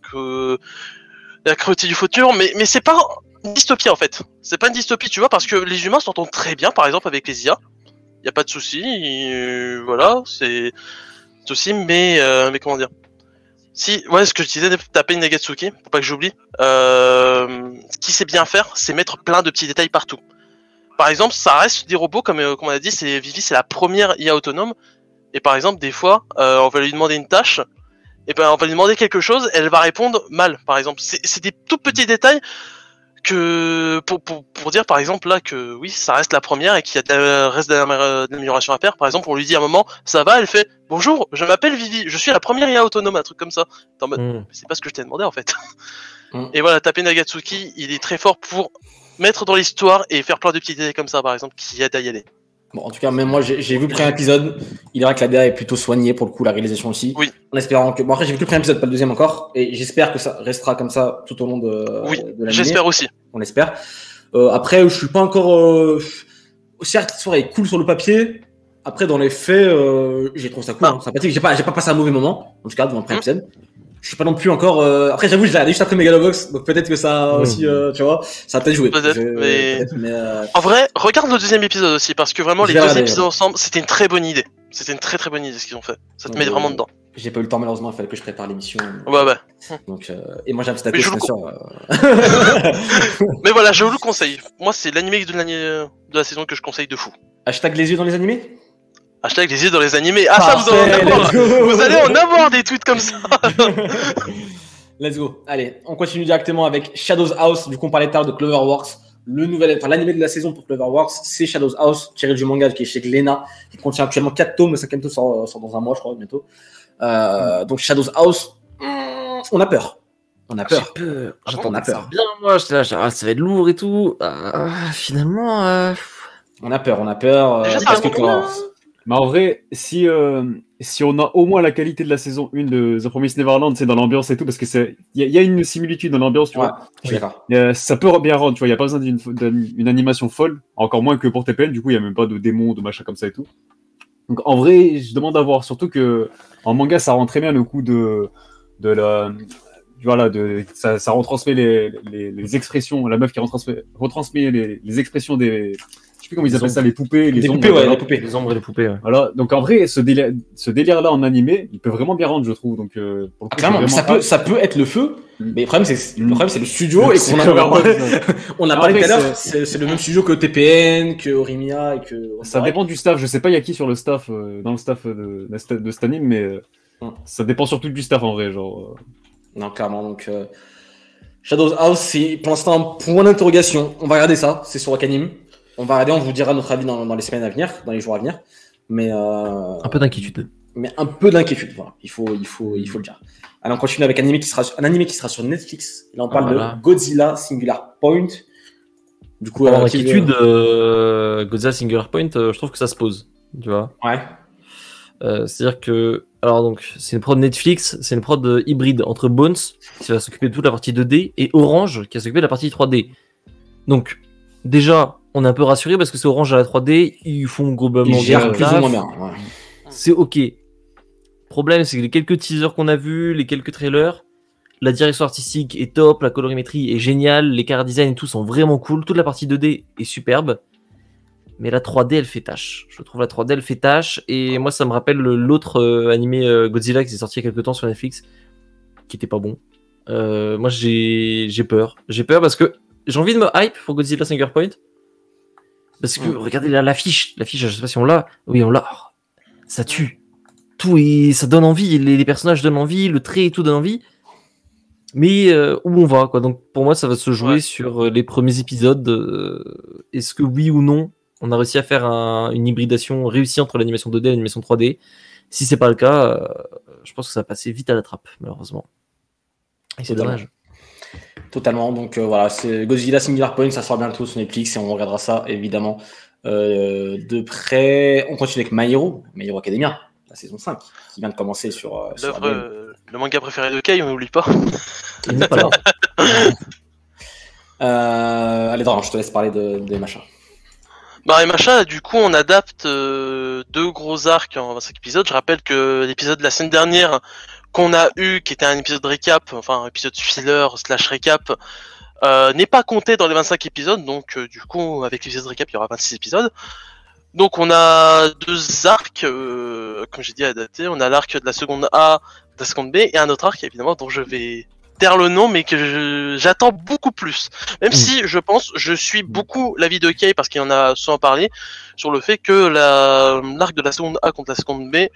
la cruauté du futur, mais c'est pas une dystopie en fait. C'est pas une dystopie, tu vois, parce que les humains s'entendent très bien, par exemple, avec les IA. Y a pas de souci, voilà, c'est aussi, mais comment dire. Si, ouais, ce que je disais, taper une Nagatsuki, faut pas que j'oublie. Ce qu'il sait bien faire, c'est mettre plein de petits détails partout. Par exemple, ça reste des robots, comme on a dit, Vivi, c'est la première IA autonome. Et par exemple, des fois, on va lui demander une tâche, et ben on va lui demander quelque chose, elle va répondre mal, par exemple. C'est des tout petits détails que pour dire par exemple là que oui, ça reste la première et qu'il y a reste d'amélioration à faire. Par exemple, on lui dit à un moment, ça va, elle fait bonjour, je m'appelle Vivi, je suis la première IA autonome, un truc comme ça. T'es en mode, c'est pas ce que je t'ai demandé en fait. Et voilà, taper Nagatsuki, il est très fort pour mettre dans l'histoire et faire plein de petits détails comme ça, par exemple, qui aident à y aller. Bon, en tout cas, même moi, j'ai vu le premier épisode. Il est vrai que la DA est plutôt soignée pour le coup, la réalisation aussi. Oui. En espérant que. Bon, après, j'ai vu que le premier épisode, pas le deuxième encore. Et j'espère que ça restera comme ça tout au long de l'année. J'espère aussi. On espère. Après, je suis pas encore. Certes, l'histoire est cool sur le papier. Après, dans les faits, j'ai trouvé ça cool, sympathique. J'ai pas passé un mauvais moment. En tout cas, dans le premier épisode. Je suis pas non plus encore. Après, j'avoue, je l'ai regardé juste après Megalobox, donc peut-être que ça aussi, tu vois, ça a peut-être joué. Mais... En vrai, regarde le deuxième épisode aussi, parce que vraiment les deux épisodes ensemble, c'était une très bonne idée. C'était une très très bonne idée ce qu'ils ont fait. Ça te met vraiment dedans. J'ai pas eu le temps malheureusement, il fallait que je prépare l'émission. Ouais. Donc, et moi j'ai un petit avis, bien sûr. Mais voilà, je vous le conseille. Moi, c'est l'animé de la saison que je conseille de fou. Hashtag les yeux dans les animés. Hashtag les yeux dans les animés. Ah, ça, vous allez en avoir des tweets comme ça. Let's go. Allez, on continue directement avec Shadows House. Du coup, on parlait tard de Cloverworks. L'animé de la saison pour Cloverworks, c'est Shadows House, tiré du manga qui est chez Glénat, qui contient actuellement 4 tomes. Le 5e tome sort dans un mois, je crois, bientôt. Donc, Shadows House, on a peur. On a peur. On a peur. Bien, moi, ça va être lourd et tout. Finalement, on a peur. Parce que mais en vrai, si on a au moins la qualité de la saison 1 de The Promised Neverland, c'est dans l'ambiance et tout, parce que il y a une similitude dans l'ambiance, tu vois. Je suis d'accord. Ça peut bien rendre, tu vois, il n'y a pas besoin d'une animation folle, encore moins que pour TPN, du coup, il n'y a même pas de démons, de machin comme ça et tout. Donc en vrai, je demande à voir, surtout que en manga, ça rend très bien le coup de la... Voilà, ça retransmet les expressions, la meuf qui retransmet les expressions des... Je sais plus comment ils appellent ça, les poupées, les ombres, les poupées. Les ombres et les poupées, ouais. Voilà, donc en vrai, ce délire-là en animé, il peut vraiment bien rendre, je trouve. Donc, pour le coup, clairement, ça peut être le feu, mais le problème, c'est le studio et qu'on on a parlé tout à l'heure, c'est le même studio que TPN, que Orimia et que. Ça dépend du staff. Je sais pas, il y a qui sur le staff, dans le staff de cet anime, mais ça dépend surtout du staff en vrai, genre. Non, clairement, donc. Shadows House, c'est pour l'instant un point d'interrogation. On va regarder ça, c'est sur Wakanim. On va regarder, on vous dira notre avis dans les semaines à venir, dans les jours à venir. Mais un peu d'inquiétude. Mais un peu d'inquiétude, voilà. Il faut le dire. Allez, on continue avec un anime qui sera sur Netflix. Là, on parle de Godzilla Singular Point. Du coup, l'inquiétude, Godzilla Singular Point, je trouve que ça se pose, tu vois. Ouais. C'est-à-dire que, alors donc, c'est une prod Netflix, c'est une prod hybride entre Bones, qui va s'occuper de toute la partie 2D, et Orange, qui va s'occuper de la partie 3D. Donc, déjà, on est un peu rassuré parce que c'est Orange à la 3D, ils font globalement Ils gèrent plus ou moins bien. Ouais. C'est ok. Problème, c'est que les quelques teasers qu'on a vus, les quelques trailers, la direction artistique est top, la colorimétrie est géniale, les chara design et tout sont vraiment cool, toute la partie 2D est superbe. Mais la 3D, elle fait tâche. Je trouve la 3D, elle fait tâche. Et moi, ça me rappelle l'autre animé Godzilla qui s'est sorti il y a quelques temps sur Netflix, qui était pas bon. Moi, j'ai peur. J'ai peur parce que j'ai envie de me hype pour Godzilla Singular Point. Parce que, regardez là, l'affiche. L'affiche, je sais pas si on l'a. Oui, on l'a. Ça tue. Tout et ça donne envie. Les personnages donnent envie. Le trait et tout donne envie. Mais où on va, quoi. Donc, pour moi, ça va se jouer sur les premiers épisodes. Est-ce que oui ou non on a réussi à faire une hybridation réussie entre l'animation 2D et l'animation 3D. Si c'est pas le cas, je pense que ça va passer vite à la trappe, malheureusement. Et c'est dommage. Totalement. Donc voilà, c'est Godzilla Singular Point, ça sort bientôt sur Netflix et on regardera ça évidemment de près. On continue avec My Hero Academia, la saison 5, qui vient de commencer sur le manga préféré de Kai, on n'oublie pas. Il n'est pas là. Allez, je te laisse parler de machin. Bah et machin, du coup on adapte 2 gros arcs en 25 épisodes. Je rappelle que l'épisode de la semaine dernière qu'on a eu, qui était un épisode récap, enfin un épisode filler / récap, n'est pas compté dans les 25 épisodes, donc du coup avec l'épisode récap il y aura 26 épisodes. Donc on a 2 arcs, comme j'ai dit, à adapter. On a l'arc de la seconde A, de la seconde B, et un autre arc évidemment dont je vais taire le nom, mais que j'attends beaucoup plus. Même si je suis beaucoup l'avis de Kay, parce qu'il en a souvent parlé, sur le fait que l'arc de la seconde A contre la seconde B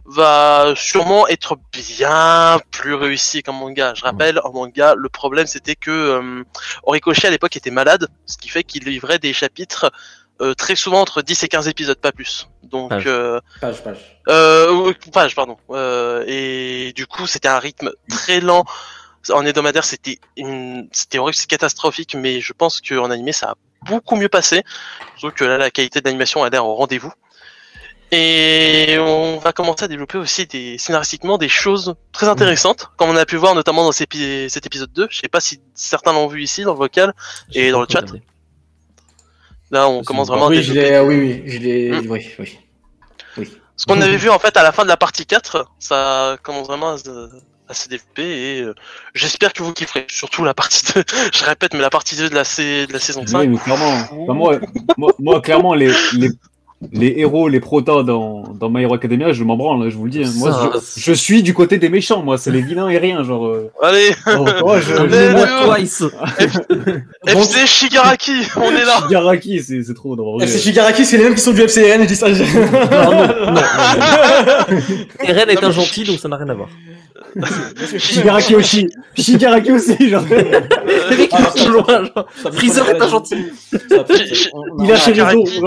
va sûrement être bien plus réussi qu'en manga. Je rappelle, en manga, le problème c'était que Horikoshi à l'époque était malade, ce qui fait qu'il livrait des chapitres très souvent entre 10 et 15 épisodes, pas plus. Donc page, pardon. Et du coup, c'était un rythme très lent. En hebdomadaire, c'était horrible, c'est catastrophique, mais je pense qu'en animé, ça a beaucoup mieux passé. Surtout que là, la qualité de l'animation a l'air au rendez-vous. Et on va commencer à développer aussi scénaristiquement des choses très intéressantes, comme on a pu voir notamment dans cet épisode 2. Je sais pas si certains l'ont vu ici dans le vocal et dans le chat. Là, on commence vraiment à développer. Oui. Ce qu'on avait vu en fait à la fin de la partie 4, ça commence vraiment à se développer et j'espère que vous kifferez. Surtout la partie 2, je répète, mais la partie 2 de la saison 5. Oui, mais clairement. Moi, clairement, les héros, les protas dans My Hero Academia, je m'en branle, je vous le dis. Moi, je suis du côté des méchants, moi, c'est les vilains et rien, genre. Allez, Twice. FC Shigaraki, on est là. Shigaraki, c'est trop drôle. FC Shigaraki, c'est les mêmes qui sont du FCRN, je dis ça. Non. Eren est un gentil, donc ça n'a rien à voir. Shigaraki aussi, genre. Freezer est un gentil. Il a chez les autres.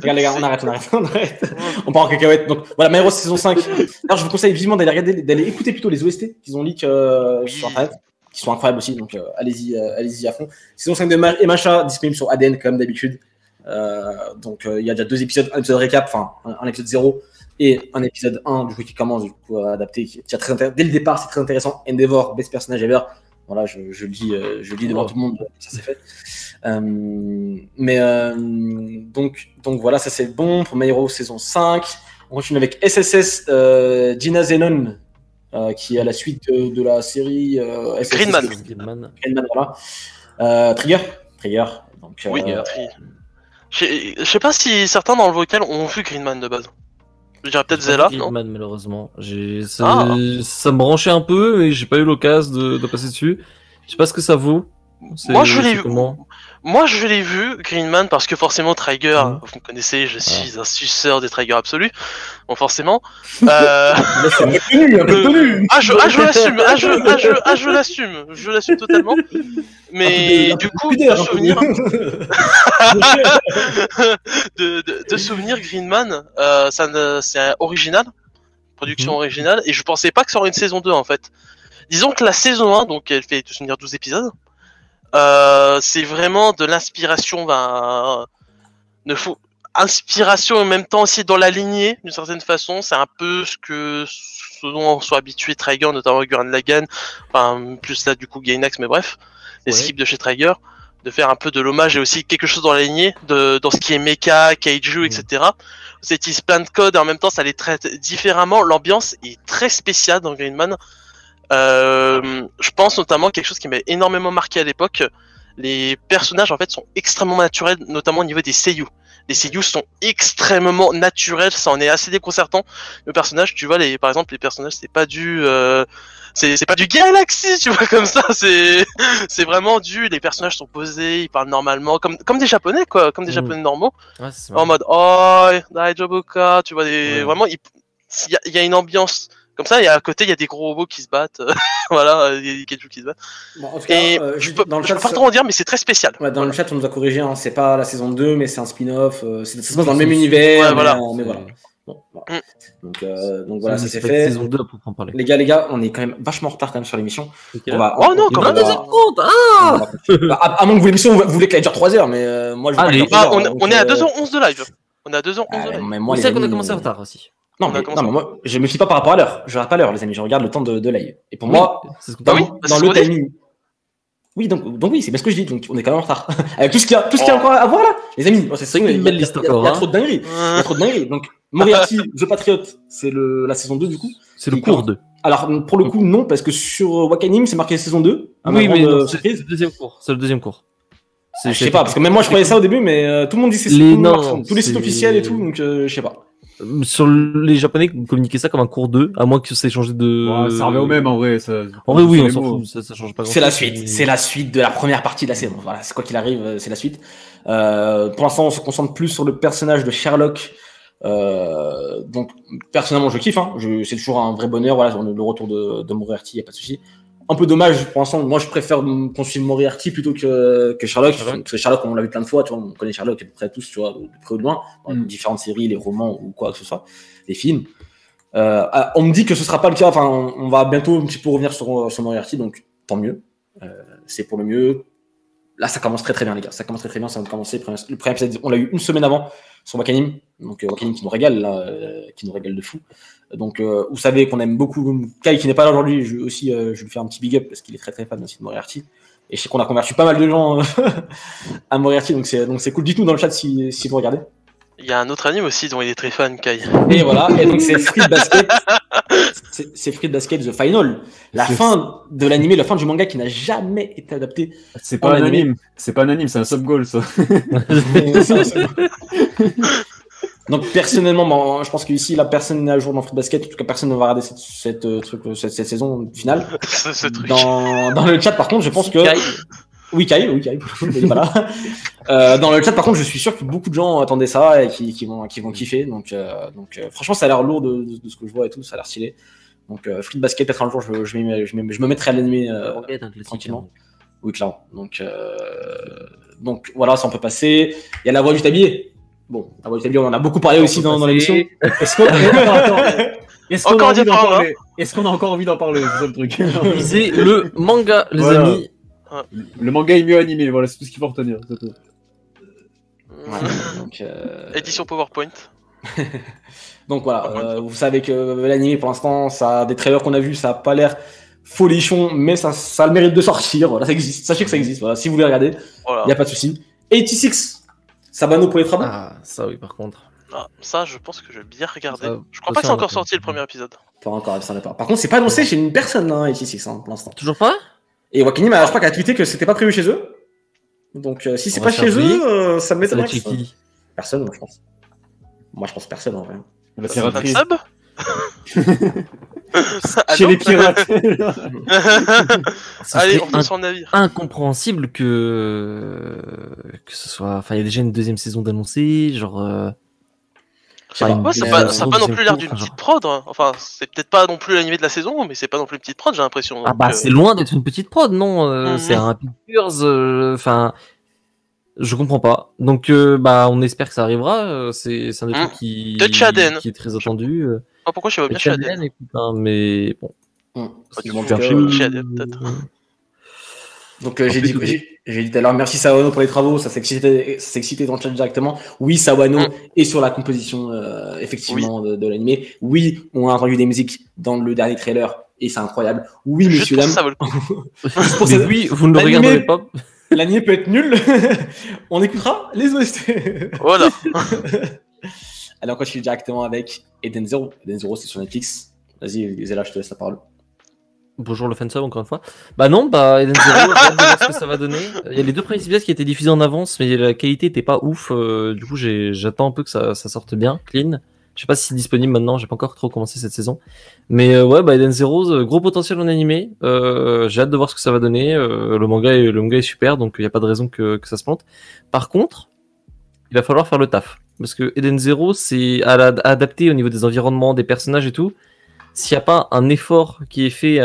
Regarde les gars, on arrête. On part en cacahuète. Donc voilà, My Hero saison 5. Alors je vous conseille vivement d'aller écouter plutôt les OST qu'ils ont leak sur internet, qui sont incroyables aussi. Donc allez-y à fond. Saison 5 de Emacha, disponible sur ADN comme d'habitude. Donc il y a déjà 2 épisodes, un épisode récap, enfin un épisode 0 et un épisode 1 du coup qui commence, du coup adapté, qui est très dès le départ, c'est très intéressant. Endeavor, best personnage ever. Voilà, je le dis devant tout le monde, ça c'est fait. Donc voilà, ça c'est bon pour My Hero saison 5. On continue avec SSS Gina Zenon, qui est à la suite de la série Greenman, voilà. Trigger. Donc, oui, je sais pas si certains dans le vocal ont vu Greenman de base. Je dirais peut-être Zella, non? Greenman, malheureusement. Ça me branchait un peu, mais j'ai pas eu l'occasion de passer dessus. Je sais pas ce que ça vaut. Moi je l'ai vu, Greenman, parce que forcément Trigger, vous me connaissez, je suis un suceur des Trigger absolu. Bon, forcément. Je l'assume totalement. Mais du coup, de souvenir Greenman, c'est original, production originale, et je pensais pas que ça aurait une saison 2 en fait. Disons que la saison 1, donc elle fait de souvenir 12 épisodes, c'est vraiment de l'inspiration inspiration et en même temps aussi dans la lignée d'une certaine façon. C'est un peu ce dont on soit habitué Trigger, notamment Gurren Lagann, enfin plus là du coup Gainax, mais bref, les équipes de chez Trigger, de faire un peu de l'hommage et aussi quelque chose dans la lignée dans ce qui est mecha, kaiju, etc. Vous utilisez plein de codes et en même temps ça les traite différemment. L'ambiance est très spéciale dans Greenman. Je pense notamment quelque chose qui m'a énormément marqué à l'époque. Les personnages en fait sont extrêmement naturels, notamment au niveau des seiyuu. Les seiyuu sont extrêmement naturels, ça en est assez déconcertant. Le personnage, tu vois, par exemple, les personnages, c'est pas du Galaxy, tu vois, comme ça. C'est vraiment les personnages sont posés, ils parlent normalement, comme des Japonais, quoi, comme des Japonais normaux. Ouais, c'est En mode, oh, Daijobuka, tu vois, vraiment, il y a une ambiance. Comme ça, et à côté, il y a des gros robots qui se battent. Voilà, il y a des kaiju qui se battent. Bon, en tout cas, et je peux pas trop en dire, mais c'est très spécial. Ouais, dans le chat, on nous a corrigé, hein, c'est pas la saison 2, mais c'est un spin-off. Ça se passe dans le même univers. Ouais, voilà. Mais voilà. Bon, voilà. Donc voilà, ça c'est fait. Saison 2 pour en parler. Les gars, on est quand même vachement en retard quand même sur l'émission. Oh non, quand même. À moins que l'émission, vous voulez qu'elle dure 3 heures, mais moi je veux pas. On est à 2h11 de live. On est à 2h11 de live. Mais moi, c'est vrai qu'on a commencé en retard aussi. Non, mais moi, je me fie pas par rapport à l'heure. Je regarde pas l'heure, les amis. Je regarde le temps de live. Et pour moi, dans le timing. Oui, donc oui, c'est bien ce que je dis. Donc, on est quand même en retard. Avec tout ce qu'il y a encore à voir là, les amis. C'est une belle liste encore. Il y a trop de dingueries. Il y a trop de dingueries. Donc, Moriarty, The Patriot, c'est la saison 2 du coup. C'est le cours 2. Alors, pour le coup, non, parce que sur Wakanim, c'est marqué saison 2. Oui, mais c'est le deuxième cours. C'est le deuxième cours. Je sais pas, parce que même moi, je croyais ça au début, mais tout le monde dit c'est tous les sites officiels et tout, donc je sais pas. Sur les Japonais communiquaient ça comme un cours 2, à moins que ça ait changé de. Ouais, ça revient au même en vrai. En vrai, oui, on s'en fout, ça change pas grand-chose. C'est la suite de la première partie de la saison. Voilà, c'est quoi qu'il arrive, c'est la suite. Pour l'instant, on se concentre plus sur le personnage de Sherlock. Donc, personnellement, je kiffe. Hein. C'est toujours un vrai bonheur. Voilà, le retour de Moriarty, y a pas de souci. Un peu dommage pour l'instant. Moi, je préfère qu'on suive Moriarty plutôt que Sherlock. Parce que Sherlock, on l'a vu plein de fois. Tu vois, on connaît Sherlock à peu près tous, tu vois, de près ou de loin. Dans différentes séries, les romans ou quoi que ce soit, les films. On me dit que ce sera pas le cas. Enfin, on va bientôt un petit peu revenir sur Moriarty, donc tant mieux. C'est pour le mieux. Là, ça commence très très bien, les gars. Ça commence très très bien. Ça va commencer. Le premier épisode, on l'a eu une semaine avant sur Wakanim. Donc Wakanim qui nous régale, là, qui nous régale de fou. Donc, vous savez qu'on aime beaucoup Kai qui n'est pas là aujourd'hui. Je vais lui faire un petit big up parce qu'il est très très fan aussi de Moriarty. Et je sais qu'on a converti pas mal de gens à Moriarty. Donc c'est cool. Dites-nous dans le chat si vous regardez. Il y a un autre anime aussi dont il est très fan, Kai. Et voilà. Et donc c'est Fruit Basket. C'est Fruit Basket The Final. La fin de l'anime, la fin du manga qui n'a jamais été adapté. C'est pas un anime. C'est pas un anime, c'est un sub-goal, ça. Donc personnellement, je pense qu'ici la personne n'est à jour dans Fruit Basket. En tout cas, personne ne va regarder cette saison finale. Ce truc. Dans le chat, par contre, je pense que oui, Kai, voilà. Dans le chat, par contre, je suis sûr que beaucoup de gens attendaient ça et qui vont kiffer. Donc, franchement, ça a l'air lourd de ce que je vois et tout. Ça a l'air stylé. Donc, Fruit Basket, peut-être un jour, je me mettrai à l'animer tranquillement. Oui, clairement. Donc voilà, ça on peut passer. Il y a la voix du tablier. Bon, la voix du tablier, on en a beaucoup parlé aussi dans l'émission. Est-ce qu'on a encore envie d'en parler? C'est ça le truc. Lisez le manga, les amis. Le manga est mieux animé, voilà, c'est tout ce qu'il faut retenir. Édition PowerPoint. Donc voilà, vous savez que l'anime pour l'instant, ça, des trailers qu'on a vus, ça a pas l'air folichon, mais ça a le mérite de sortir. Voilà, ça existe. Sachez que ça existe. Voilà, si vous voulez regarder, y a pas de souci. 86, Sabano pour les travaux. Ah, ça oui, par contre. Ah, ça, je pense que je vais bien regarder. Je crois pas que c'est encore sorti le premier épisode. Pas encore, ça n'est pas. Par contre, c'est pas annoncé chez une personne, 86, pour l'instant. Toujours pas? Et Wakanim, je crois qu'elle a tweeté que c'était pas prévu chez eux. Donc, si c'est pas chez eux, ça m'étonnerait. Personne, moi, je pense. Moi, je pense personne, en vrai. La piraterie. Chez les pirates. Allez, on passe en navire. Incompréhensible que ce soit. Enfin, il y a déjà une deuxième saison d'annoncée, genre. Ça n'a pas non plus l'air d'une petite prod. Hein. Enfin, c'est peut-être pas non plus l'animé de la saison, mais c'est pas non plus une petite prod, j'ai l'impression. Ah bah c'est loin d'être une petite prod, non. C'est un Pictures. Enfin, je comprends pas. Donc on espère que ça arrivera. C'est un des trucs qui est très attendu. Ah, pourquoi je sais pas bien Chaden, écoute, hein, mais bon. Donc j'ai dit tout à l'heure merci Sawano pour les travaux, ça s'est excité dans le chat directement. Oui, Sawano est sur la composition effectivement de l'animé. Oui, on a entendu des musiques dans le dernier trailer et c'est incroyable. Oui, monsieur dame. Oui, vous ne le regarderez pas. L'animé peut être nul. On écoutera les OST. Voilà. Allez, on continue directement avec Eden Zero. Eden Zero, c'est sur Netflix. Vas-y, Zéla, je te laisse la parole. Bonjour le fansub encore une fois. Bah non, Eden Zero, j'ai hâte de voir ce que ça va donner. Il y a les 2 premiers épisodes qui étaient diffusés en avance, mais la qualité était pas ouf. Du coup, j'attends un peu que ça sorte bien, clean. Je sais pas si c'est disponible maintenant, j'ai pas encore trop commencé cette saison. Mais Eden Zero, gros potentiel en animé. J'ai hâte de voir ce que ça va donner. Le manga est super, donc il n'y a pas de raison que ça se plante. Par contre, il va falloir faire le taf. Parce que Eden Zero, c'est à adapter au niveau des environnements, des personnages et tout. S'il n'y a pas un effort qui est fait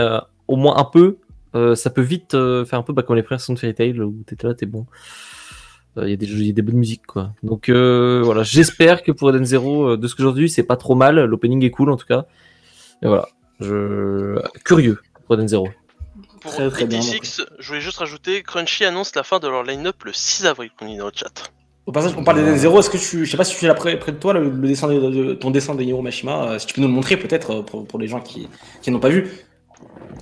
au moins un peu, ça peut vite faire un peu comme les premières saisons de Fairy Tail où t'es là, t'es bon. Il y a des bonnes musiques, quoi. Donc voilà, j'espère que pour Eden Zero, de ce que j'ai entendu, c'est pas trop mal. L'opening est cool en tout cas. Et voilà, curieux pour Eden Zero. Pour 86, je voulais juste rajouter, Crunchy annonce la fin de leur line-up le 6 avril, qu'on dit dans le chat. Au passage, on parle d'Eden Zero, est-ce que je sais pas si tu l'as près de toi, le dessin ton dessin de Hiro Mashima, si tu peux nous le montrer peut-être pour les gens qui n'ont pas vu.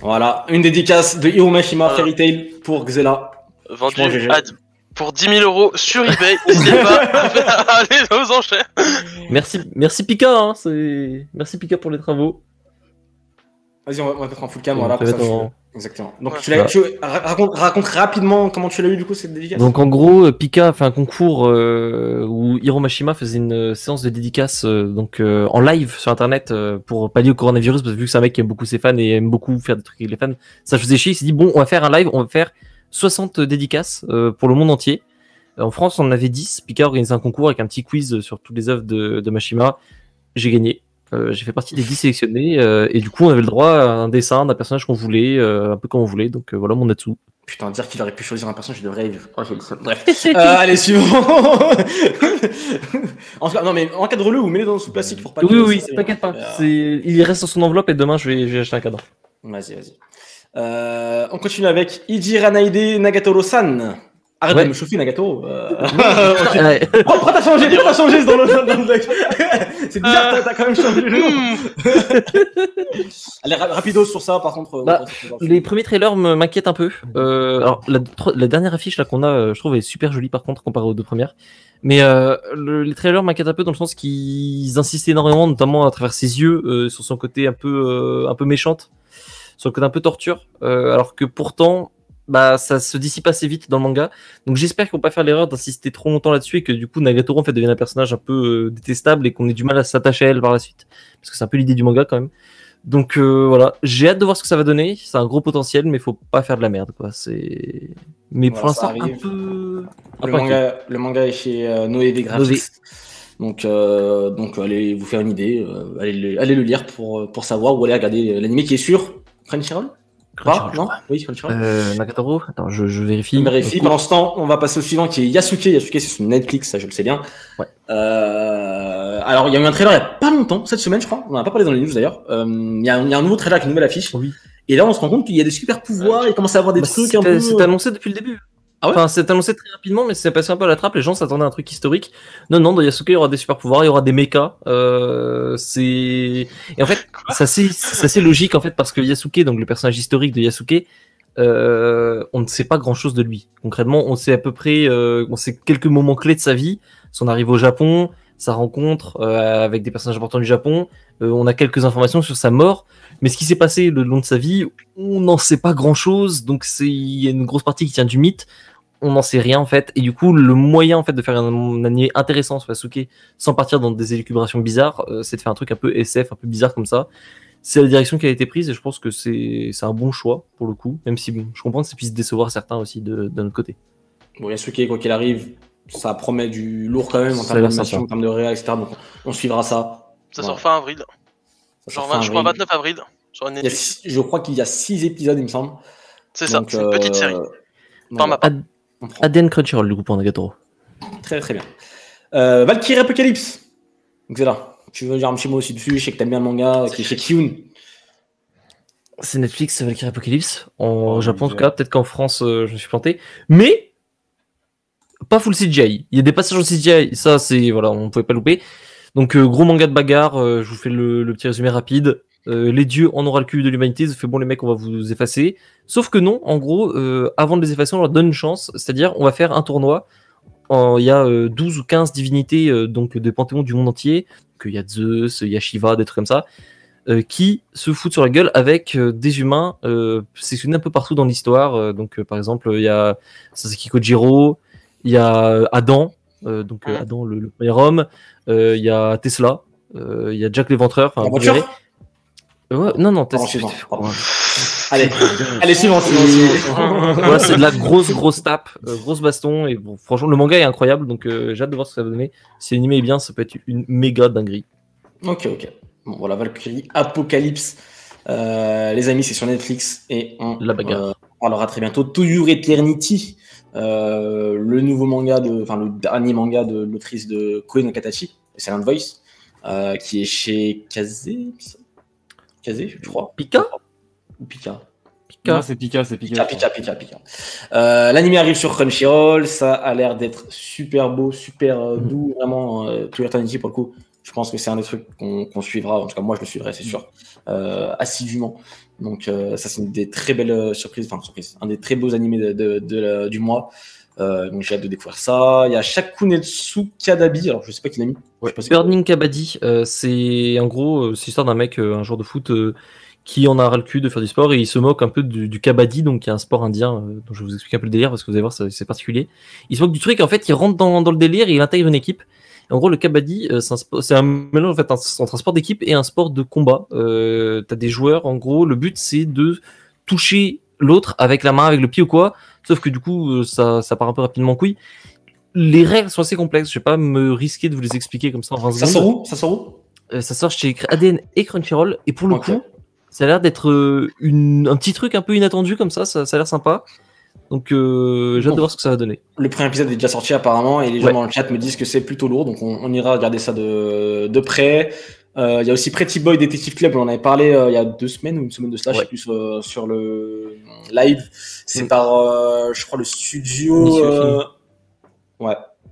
Voilà, une dédicace de Hiro Mashima Fairy Tail pour Xela. Vendu pour 10 000 € sur eBay, n'hésitez pas à aller aux enchères. Merci Pika, hein, merci Pika pour les travaux. Vas-y, on va mettre en full cam, voilà, exactement. Donc raconte rapidement comment tu l'as eu du coup cette dédicace. Donc en gros, Pika a fait un concours où Hiro Mashima faisait une séance de dédicace en live sur internet pour pallier au coronavirus, parce que vu que c'est un mec qui aime beaucoup ses fans et aime beaucoup faire des trucs avec les fans, ça faisait chier. Il s'est dit bon, on va faire un live, on va faire 60 dédicaces pour le monde entier. En France, on en avait 10. Pika a organisé un concours avec un petit quiz sur toutes les œuvres de Mashima. J'ai gagné. J'ai fait partie des 10 sélectionnés et du coup on avait le droit à un dessin d'un personnage qu'on voulait, un peu comme on voulait, donc voilà mon Natsu. Putain, dire qu'il aurait pu choisir un personnage, je devrais. Oh, j'ai le seul. Bref. Allez, suivant. Non, mais encadre-le ou mets-le dans sous plastique pour pas. Oui, t'inquiète pas. Il reste dans son enveloppe et demain je vais acheter un cadre. Vas-y. On continue avec Iji Ranaide Nagatoro-san. Arrête de me chauffer, Nagatoro. Pourquoi t'as changé dans le deck? C'est bizarre, t'as quand même changé le nom. Allez, rapido sur ça, par contre. Les premiers trailers m'inquiètent un peu. Alors, la dernière affiche là qu'on a, je trouve, est super jolie par contre, comparée aux 2 premières. Mais les trailers m'inquiètent un peu dans le sens qu'ils insistent énormément, notamment à travers ses yeux, sur son côté un peu méchante, sur le côté un peu torture, alors que pourtant... ça se dissipe assez vite dans le manga. Donc j'espère qu'ils vont pas faire l'erreur d'insister trop longtemps là-dessus et que du coup Nagatoro en fait devienne un personnage un peu détestable et qu'on ait du mal à s'attacher à elle par la suite. Parce que c'est un peu l'idée du manga quand même. Donc voilà, j'ai hâte de voir ce que ça va donner. C'est un gros potentiel, mais faut pas faire de la merde, quoi. Mais pour l'instant, un peu. Le manga est chez Noévé Graphics. Donc allez vous faire une idée. Allez le lire pour savoir, ou allez regarder l'anime qui est sur Crunchyroll. Non, oui, Nagatoro. Attends, je vérifie. Pendant ce temps, on va passer au suivant qui est Yasuke. Yasuke, c'est sur Netflix, ça je le sais bien. Ouais. Alors, il y a eu un trailer il y a pas longtemps, cette semaine, je crois. On en a pas parlé dans les news d'ailleurs. Il y a un nouveau trailer avec une nouvelle affiche. Oui. Et là, on se rend compte qu'il y a des super pouvoirs. Il commence à avoir des trucs un peu. C'est annoncé depuis le début. Ah ouais, enfin, c'est annoncé très rapidement, mais c'est passé un peu à la trappe. Les gens s'attendaient à un truc historique. Non, dans Yasuke, il y aura des super pouvoirs, il y aura des mechas. Et en fait, c'est assez logique en fait parce que Yasuke, donc le personnage historique de Yasuke, on ne sait pas grand chose de lui. Concrètement, on sait à peu près, on sait quelques moments clés de sa vie, son arrivée au Japon, sa rencontre avec des personnages importants du Japon. On a quelques informations sur sa mort. Mais ce qui s'est passé le long de sa vie, on n'en sait pas grand-chose, donc il y a une grosse partie qui tient du mythe, on n'en sait rien en fait, et du coup le moyen en fait de faire un anime intéressant sur Yasuke sans partir dans des élucubrations bizarres, c'est de faire un truc un peu SF, un peu bizarre comme ça. C'est la direction qui a été prise et je pense que c'est un bon choix pour le coup, même si bon, je comprends que ça puisse décevoir certains aussi de notre côté. Bon, Yasuke, quoi qu'il arrive, ça promet du lourd quand même en termes d'animation, en termes de réa, etc. Donc on suivra ça. Ça sort fin avril. Genre, je crois 29 avril. Sur Netflix. Je crois qu'il y a 6 épisodes, il me semble. C'est ça, c'est une petite série. ADN Crunchyroll, du coup, pour Nagatoro. Très très bien. Valkyrie Apocalypse. Donc c'est là. Tu veux dire un petit mot aussi dessus? Je sais que t'aimes bien le manga qui est chez Kyun. C'est Netflix, Valkyrie Apocalypse. En Japon, en tout cas, peut-être qu'en France, je me suis planté. Mais pas full CGI. Il y a des passages en CGI, ça, c'est voilà, on pouvait pas louper. Donc gros manga de bagarre. Je vous fais le petit résumé rapide. Les dieux en aura le cul de l'humanité. Ça fait bon les mecs, on va vous effacer. Sauf que non, en gros, avant de les effacer, on leur donne une chance. C'est-à-dire, on va faire un tournoi. Il y a 12 ou 15 divinités donc des panthéons du monde entier. Il y a Zeus, il y a Shiva, des trucs comme ça. Qui se foutent sur la gueule avec des humains sélectionnés un peu partout dans l'histoire. Donc, par exemple, il y a Sasaki Kojiro, il y a Adam, Adam le premier homme, il y a Tesla, il y a Jack l'Éventreur. La voiture non, Tesla. Allez, suivant. Voilà, c'est de la grosse tape, grosse baston. Et bon, franchement, le manga est incroyable, donc j'ai hâte de voir ce que ça va donner. Si l'anime est bien, ça peut être une méga dinguerie. Ok. Bon, voilà, Valkyrie Apocalypse. Les amis, c'est sur Netflix et on parlera très bientôt. To Your Eternity, le nouveau manga le dernier manga de l'autrice de Koe no Katachi, Silent Voice, qui est chez Kazé, je crois. Pika. Non, c'est Pika. L'anime arrive sur Crunchyroll, ça a l'air d'être super beau, super doux, vraiment. To Your Eternity, pour le coup. Je pense que c'est un des trucs qu'on suivra, en tout cas moi je le suivrai, c'est sûr, assidûment. Donc ça c'est une des très belles surprises, un des très beaux animés du mois. Donc j'ai hâte de découvrir ça. Il y a Shakunetsu Kadabi, alors je sais pas qui l'a mis. Ouais, Burning Kabaddi, c'est en gros c'est l'histoire d'un mec, un joueur de foot qui en a ras le cul de faire du sport et il se moque un peu du kabaddi, donc qui est un sport indien dont je vais vous expliquer un peu le délire parce que vous allez voir c'est particulier. Il se moque du truc, en fait il rentre dans le délire et il intègre une équipe. En gros, le kabaddi, c'est un mélange en fait, entre un sport d'équipe et un sport de combat. T'as des joueurs, en gros, le but c'est de toucher l'autre avec la main, avec le pied ou quoi. Sauf que du coup, ça part un peu rapidement en couille. Les règles sont assez complexes. Je vais pas me risquer de vous les expliquer comme ça en 20 secondes. Ça sort où Ça sort chez ADN et Crunchyroll. Et pour le coup, ça a l'air d'être un petit truc un peu inattendu comme ça a l'air sympa. Donc j'ai hâte de voir ce que ça va donner. Le premier épisode est déjà sorti apparemment et les gens dans le chat me disent que c'est plutôt lourd, donc on ira regarder ça de près. Il y a aussi Pretty Boy Detective Club, on en avait parlé il y a 2 semaines ou une semaine de ça, je sais plus sur le live. C'est par je crois le studio.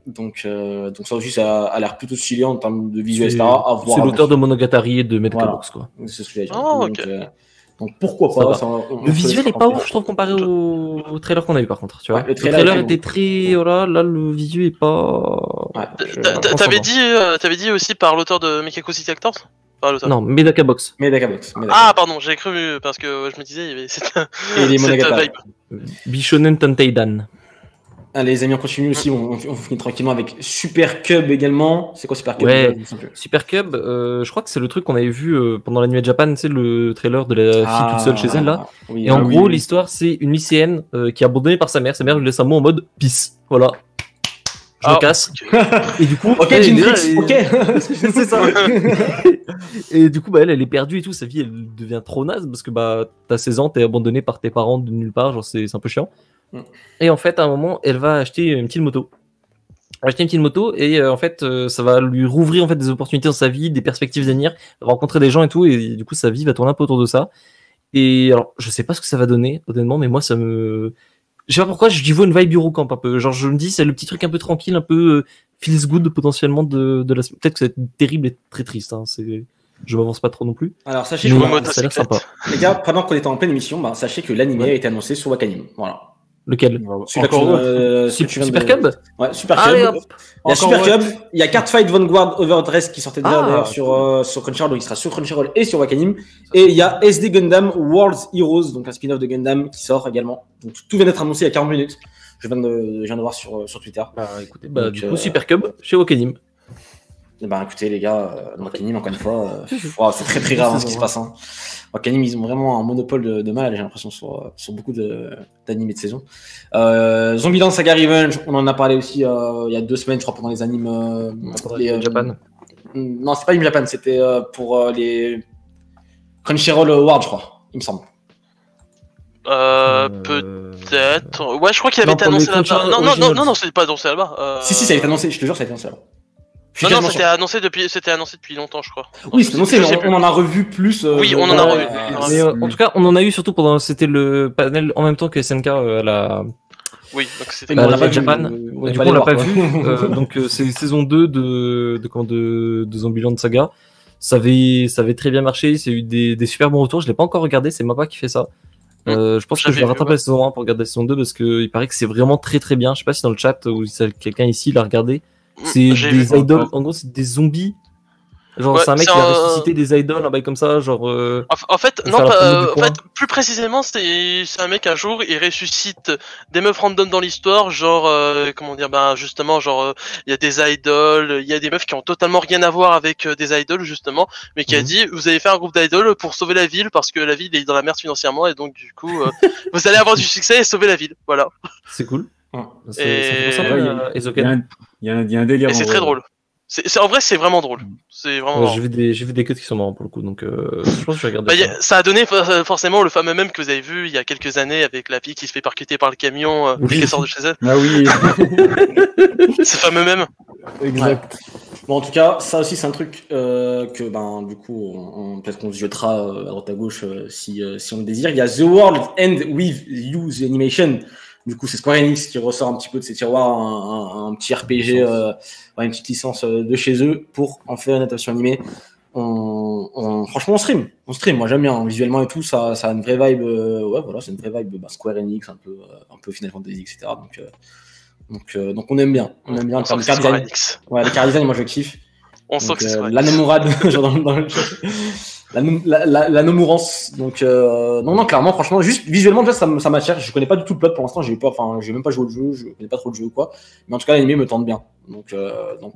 Donc ça aussi ça a l'air plutôt stylé en termes de visuel, etc. C'est l'auteur de Monogatari et de Medka Box quoi. C'est ce que j'ai dit. Donc pourquoi pas le visuel est pas ouf, je trouve, comparé au trailer qu'on a eu par contre. Tu vois, le trailer était très là le visuel est pas. T'avais dit aussi par l'auteur de Mikako City Actors. Non, Medaka Box. Ah pardon, j'ai cru parce que je me disais il y avait cette vibe. Bishonen Tanteidan. Allez, les amis, on continue aussi. On finit tranquillement avec Super Cub également. C'est quoi Super Cub? Super Cub, je crois que c'est le truc qu'on avait vu pendant l'anime Japan, c'est le trailer de la fille toute seule chez elle là. Et en gros, l'histoire, c'est une lycéenne qui est abandonnée par sa mère. Sa mère lui laisse un mot en mode peace. Voilà. Je me casse. Et du coup, c'est ça. Et du coup, elle est perdue et tout. Sa vie, elle devient trop naze parce que t'as 16 ans, t'es abandonné par tes parents de nulle part. Genre, c'est un peu chiant. Et en fait, à un moment, elle va acheter une petite moto. Et en fait, ça va lui rouvrir en fait des opportunités dans sa vie, des perspectives d'avenir, elle va rencontrer des gens et tout, et du coup, sa vie va tourner un peu autour de ça. Et alors, je sais pas ce que ça va donner, honnêtement, mais moi, ça me... Je sais pas pourquoi, je vois une vibe Eurocamp un peu. Genre, je me dis, c'est le petit truc un peu tranquille, un peu feels good potentiellement de la... Peut-être que ça va être terrible et très triste, hein. Je m'avance pas trop non plus. Alors, sachez que ça a l'air sympa. Les gars, pendant qu'on était en pleine émission, sachez que l'anime a été annoncé sur Wakanim. Voilà. Lequel? Super Cub. Ouais, Super Cub. Il y a Super Cub, il y a Cardfight Vanguard Overdress qui sortait déjà d'ailleurs sur Crunchyroll, donc il sera sur Crunchyroll et sur Wakanim. Et il y a SD Gundam World's Heroes, donc un spin-off de Gundam qui sort également. Donc tout vient d'être annoncé il y a 40 minutes. Je viens de voir sur Twitter. Écoutez, du coup, Super Cub chez Wakanim. Écoutez les gars, Wakanim encore une fois, c'est très très grave ce qui se passe. Wakanim, ils ont vraiment un monopole de mal, j'ai l'impression, sur beaucoup d'animés de saison. Zombieland Saga Revenge, on en a parlé aussi il y a 2 semaines, je crois, pendant les animes. Japan. Non, c'est pas Anime Japan, c'était pour les Crunchyroll Awards, je crois, il me semble. Peut-être. Ouais, je crois qu'il avait été annoncé là-bas. Non, c'est pas annoncé là-bas. Si, ça a été annoncé, je te jure, ça a été annoncé là-bas. Non, c'était annoncé depuis longtemps, je crois. Oui, c'était annoncé, mais on en a revu plus. Oui, on en a revu. Mais, en tout cas, on en a eu surtout c'était le panel en même temps que SNK à la. Oui, donc c'était. Mais on l'a pas Japan. vu. Du coup, on l'a pas vu. Donc, c'est saison 2 de Zombieland Saga. Ça avait très bien marché. C'est eu des super bons retours. Je l'ai pas encore regardé. C'est Mappa qui fait ça. Je pense que je vais rattraper la saison 1 pour regarder la saison 2 parce que il paraît que c'est vraiment très très bien. Je sais pas si dans le chat ou si quelqu'un ici l'a regardé. C'est des idoles. En gros, c'est des zombies. Genre, c'est un mec qui a ressuscité des idoles, un bail comme ça, genre. En fait, plus précisément, c'est un mec un jour, il ressuscite des meufs random dans l'histoire, genre, justement, genre, il y a des idoles, il y a des meufs qui ont totalement rien à voir avec des idoles, justement, mais qui a dit, vous allez faire un groupe d'idoles pour sauver la ville, parce que la ville est dans la merde financièrement, et donc, du coup, vous allez avoir du succès et sauver la ville, voilà. C'est cool. Il y a un délire. Et c'est très drôle. En vrai, c'est vraiment drôle. C'est vraiment. J'ai vu des cuts qui sont marrants pour le coup, donc je pense que je vais regarder. Ça a donné forcément le fameux mème que vous avez vu il y a quelques années avec la fille qui se fait percuter par le camion dès qu'elle sort de chez elle. Ah oui. Ce fameux mème. Exact. Ouais. Bon, en tout cas, ça aussi, c'est un truc que, du coup, peut-être qu'on se jettera à droite à gauche si on le désire. Il y a The World End With You, The Animation. Du coup, c'est Square Enix qui ressort un petit peu de ses tiroirs un petit RPG, une petite licence de chez eux pour en faire une adaptation animée. Franchement, on stream. Moi, j'aime bien visuellement et tout. Ça a une vraie vibe. C'est une vraie vibe Square Enix, un peu Final Fantasy, etc. Donc, on aime bien. On aime bien le car design. Ouais, le car design, moi, je kiffe. On sent que c'est la Nomurade, genre dans le chat. La Nomurance. Donc, non, clairement, franchement, juste visuellement, déjà, ça m'attire. Je connais pas du tout le plot pour l'instant. J'ai même pas joué au jeu. Je connais pas trop le jeu ou quoi. Mais en tout cas, l'anime me tente bien. Donc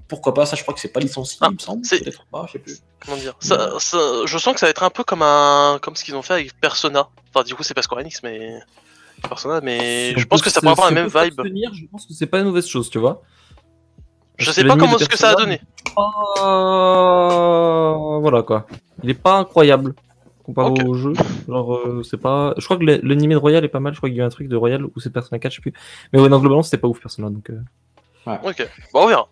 pourquoi pas. Ça, je crois que c'est pas licencié, il me semble. Peut-être pas, je sais plus. Comment dire. Je sens que ça va être un peu comme ce qu'ils ont fait avec Persona. Enfin, du coup, c'est pas Square Enix, mais Persona. Mais je pense que ça pourrait avoir la même vibe. Je pense que c'est pas une mauvaise chose, tu vois. Je sais pas comment ce que ça a donné. Voilà quoi. Il est pas incroyable comparé au jeu. Genre c'est pas. Je crois que l'anime de Royal est pas mal. Je crois qu'il y a eu un truc de Royal ou c'est Persona 4, je sais plus. Mais ouais, non, globalement c'était pas ouf Persona donc. Ouais. Ok. Bon, on verra.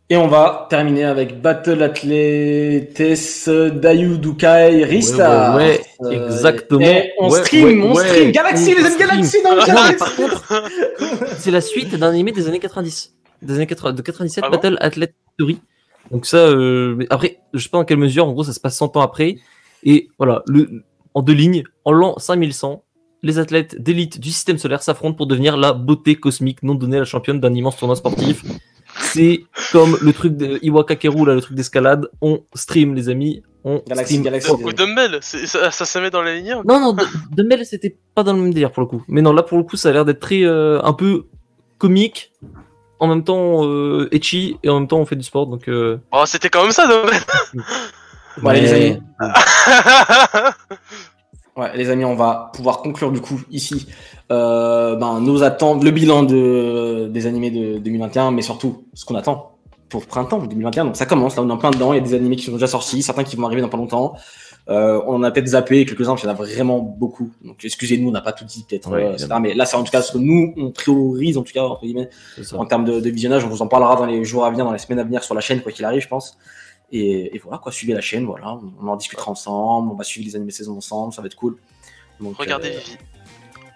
Et on va terminer avec Battle Athletes Dayudukai Restart. Ouais, exactement. Et on stream. Galaxy, les amis, Galaxy dans le chat. Par contre, c'est la suite d'un anime des années 90. Des années de 97, Battle Athlete Theory. Donc ça, après, je sais pas dans quelle mesure, en gros, ça se passe 100 ans après. Et voilà, en 2 lignes, en l'an 5100, les athlètes d'élite du système solaire s'affrontent pour devenir la beauté cosmique non donnée à la championne d'un immense tournoi sportif. C'est comme le truc de Iwaka Keru, là, le truc d'escalade. On stream, les amis. Galaxy. Ou Dumbbell, ça se met dans la lignée. Non, Dumbbell, c'était pas dans le même délire pour le coup. Mais non, là, pour le coup, ça a l'air d'être très, un peu comique. En même temps etchi et en même temps on fait du sport donc Oh c'était quand même ça Dumbbell. Bon allez les amis. Ouais les amis, on va pouvoir conclure du coup ici nos attentes, le bilan des animés de 2021, mais surtout ce qu'on attend pour printemps 2021. Donc ça commence, là on est en plein dedans, il y a des animés qui sont déjà sortis, certains qui vont arriver dans pas longtemps. On en a peut-être zappé quelques-uns, parce qu'il y en a vraiment beaucoup. Donc excusez-nous, on n'a pas tout dit peut-être, etc. Mais là c'est en tout cas ce que nous on priorise en tout cas entre guillemets en termes de visionnage. On vous en parlera dans les jours à venir, dans les semaines à venir sur la chaîne quoi qu'il arrive, je pense. Et voilà quoi, suivez la chaîne, voilà, on en discutera ensemble, on va suivre les animés saison ensemble, ça va être cool. Donc, regardez Vivi.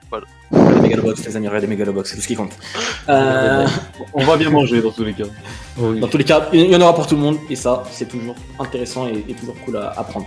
Voilà. Les Megalobox, les amis, regardez les Megalobox, c'est tout ce qui compte. On va bien manger dans tous les cas. Dans tous les cas, il y en aura pour tout le monde et ça c'est toujours intéressant et toujours cool à apprendre.